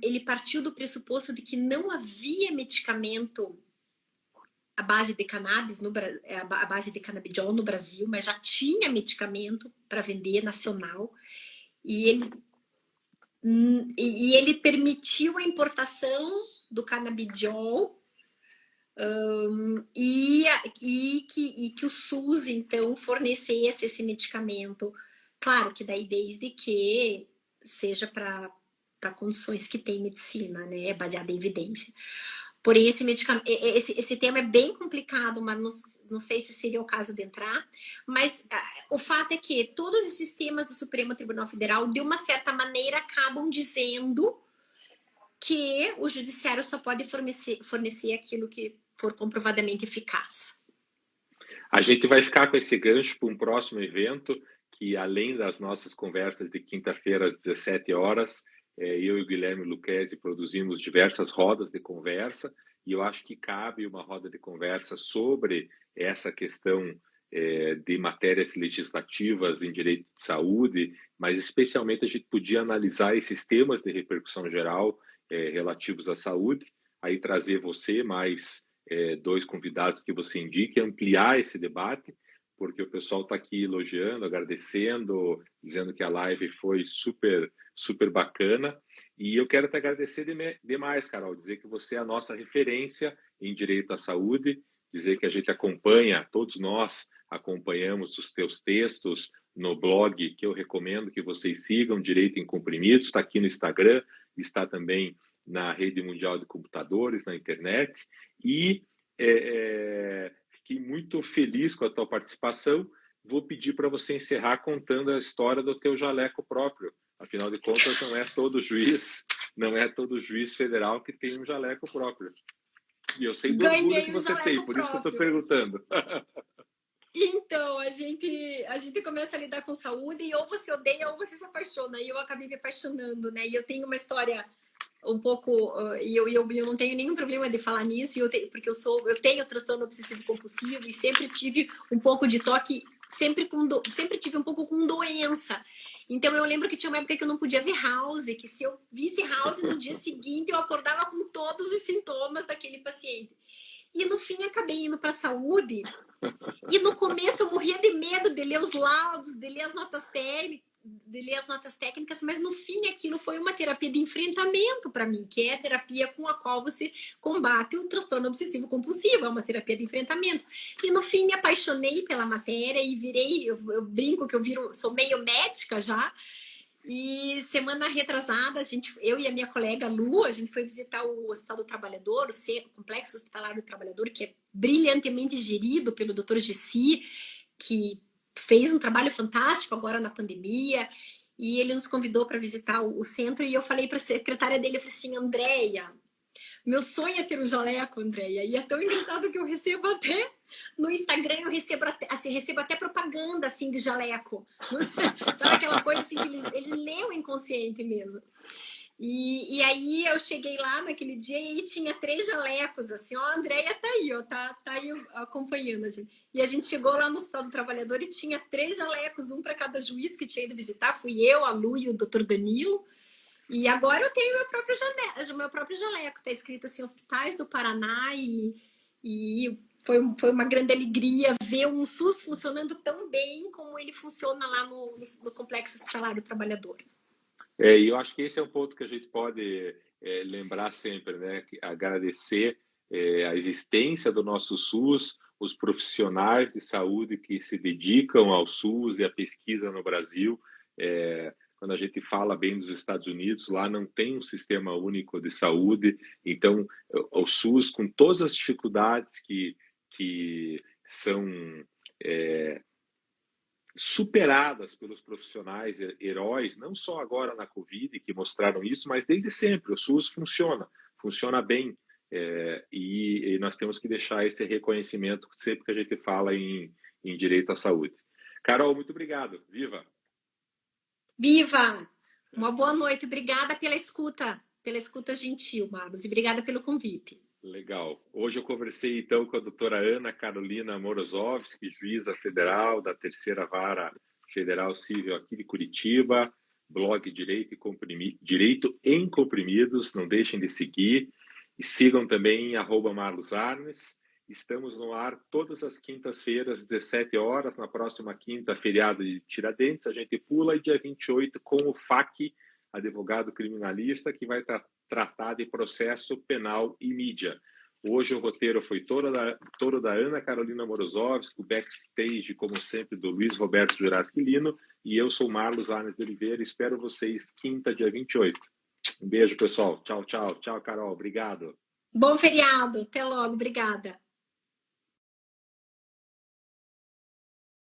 Ele partiu do pressuposto de que não havia medicamento à base de cannabis, à base de canabidiol no Brasil, mas já tinha medicamento para vender nacional. E ele permitiu a importação do canabidiol e que o SUS, então, fornecesse esse medicamento. Claro que daí desde que seja para condições que tem medicina, né, baseada em evidência. Porém, esse tema é bem complicado, mas não sei se seria o caso de entrar. Mas o fato é que todos esses temas do Supremo Tribunal Federal, de uma certa maneira, acabam dizendo que o judiciário só pode fornecer aquilo que for comprovadamente eficaz. A gente vai ficar com esse gancho para um próximo evento, que além das nossas conversas de quinta-feira às 17 horas, eu e o Guilherme Lucchesi produzimos diversas rodas de conversa, e eu acho que cabe uma roda de conversa sobre essa questão de matérias legislativas em direito de saúde, mas especialmente a gente podia analisar esses temas de repercussão geral relativos à saúde, aí trazer você mais 2 convidados que você indique, ampliar esse debate, porque o pessoal está aqui elogiando, agradecendo, dizendo que a live foi super, super bacana. E eu quero te agradecer demais, Carol, dizer que você é a nossa referência em direito à saúde, dizer que a gente acompanha, todos nós acompanhamos os teus textos no blog, que eu recomendo que vocês sigam, Direito em Comprimidos, está aqui no Instagram, está também na Rede Mundial de Computadores, na internet, e fiquei muito feliz com a tua participação. Vou pedir para você encerrar contando a história do teu jaleco próprio. Afinal de contas, não é todo juiz federal que tem um jaleco próprio. E eu sei do orgulho que você tem, por isso que eu estou perguntando. Então, a gente começa a lidar com saúde e ou você odeia ou você se apaixona. E eu acabei me apaixonando, né? E eu tenho uma história um pouco... E eu não tenho nenhum problema de falar nisso, porque eu tenho transtorno obsessivo compulsivo e sempre tive um pouco de toque, sempre tive um pouco com doença. Então, eu lembro que tinha uma época que eu não podia ver House, que se eu visse House no dia seguinte, eu acordava com todos os sintomas daquele paciente. E no fim, acabei indo para a saúde. E no começo, eu morria de medo de ler os laudos, de ler as notas técnicas, mas no fim, aquilo foi uma terapia de enfrentamento para mim, que é a terapia com a qual você combate o transtorno obsessivo compulsivo, é uma terapia de enfrentamento. E no fim, me apaixonei pela matéria e virei, eu brinco que sou meio médica já. E semana retrasada, eu e a minha colega Lu, a gente foi visitar o Hospital do Trabalhador, o Complexo Hospitalar do Trabalhador, que é brilhantemente gerido pelo Dr. Gessi, que fez um trabalho fantástico agora na pandemia, e ele nos convidou para visitar o centro, e eu falei para a secretária dele, eu falei assim, Andréia, meu sonho é ter um jaleco, Andréia, e é tão engraçado que eu recebo até no Instagram, eu recebo até propaganda assim de jaleco. Sabe aquela coisa assim que ele lê o inconsciente mesmo. E aí eu cheguei lá naquele dia e tinha 3 jalecos, assim, ó, a Andréia tá aí, ó, tá aí acompanhando a gente. E a gente chegou lá no Hospital do Trabalhador e tinha 3 jalecos, um para cada juiz que tinha ido visitar. Fui eu, a Lu e o Dr. Danilo. E agora eu tenho meu próprio jaleco, tá escrito assim, Hospitais do Paraná, e foi uma grande alegria ver um SUS funcionando tão bem como ele funciona lá no Complexo Hospitalar do Trabalhador. E eu acho que esse é um ponto que a gente pode lembrar sempre, né? Agradecer a existência do nosso SUS, os profissionais de saúde que se dedicam ao SUS e à pesquisa no Brasil. Quando a gente fala bem dos Estados Unidos, lá não tem um sistema único de saúde, então o SUS, com todas as dificuldades que são superadas pelos profissionais heróis, não só agora na Covid, que mostraram isso, mas desde sempre. O SUS funciona bem, e nós temos que deixar esse reconhecimento sempre que a gente fala em direito à saúde. Carol, muito obrigado. Viva! Viva! Uma boa noite. Obrigada pela escuta gentil, Marlos, e obrigada pelo convite. Legal. Hoje eu conversei, então, com a doutora Ana Carolina Morozovski, juíza federal da Terceira Vara Federal Civil aqui de Curitiba, blog Direito em Comprimidos, não deixem de seguir. E sigam também @marlosarnes. Estamos no ar todas as quintas-feiras, 17 horas. Na próxima quinta, feriado de Tiradentes, a gente pula, e dia 28 com o FAC, advogado criminalista, que vai tratar de processo penal e mídia. Hoje o roteiro foi todo da Ana Carolina Morozovski, o backstage, como sempre, do Luiz Roberto Juraski Lino, e eu sou Marlos Arnes de Oliveira. Espero vocês quinta, dia 28. Um beijo, pessoal. Tchau, tchau. Tchau, Carol. Obrigado. Bom feriado. Até logo. Obrigada.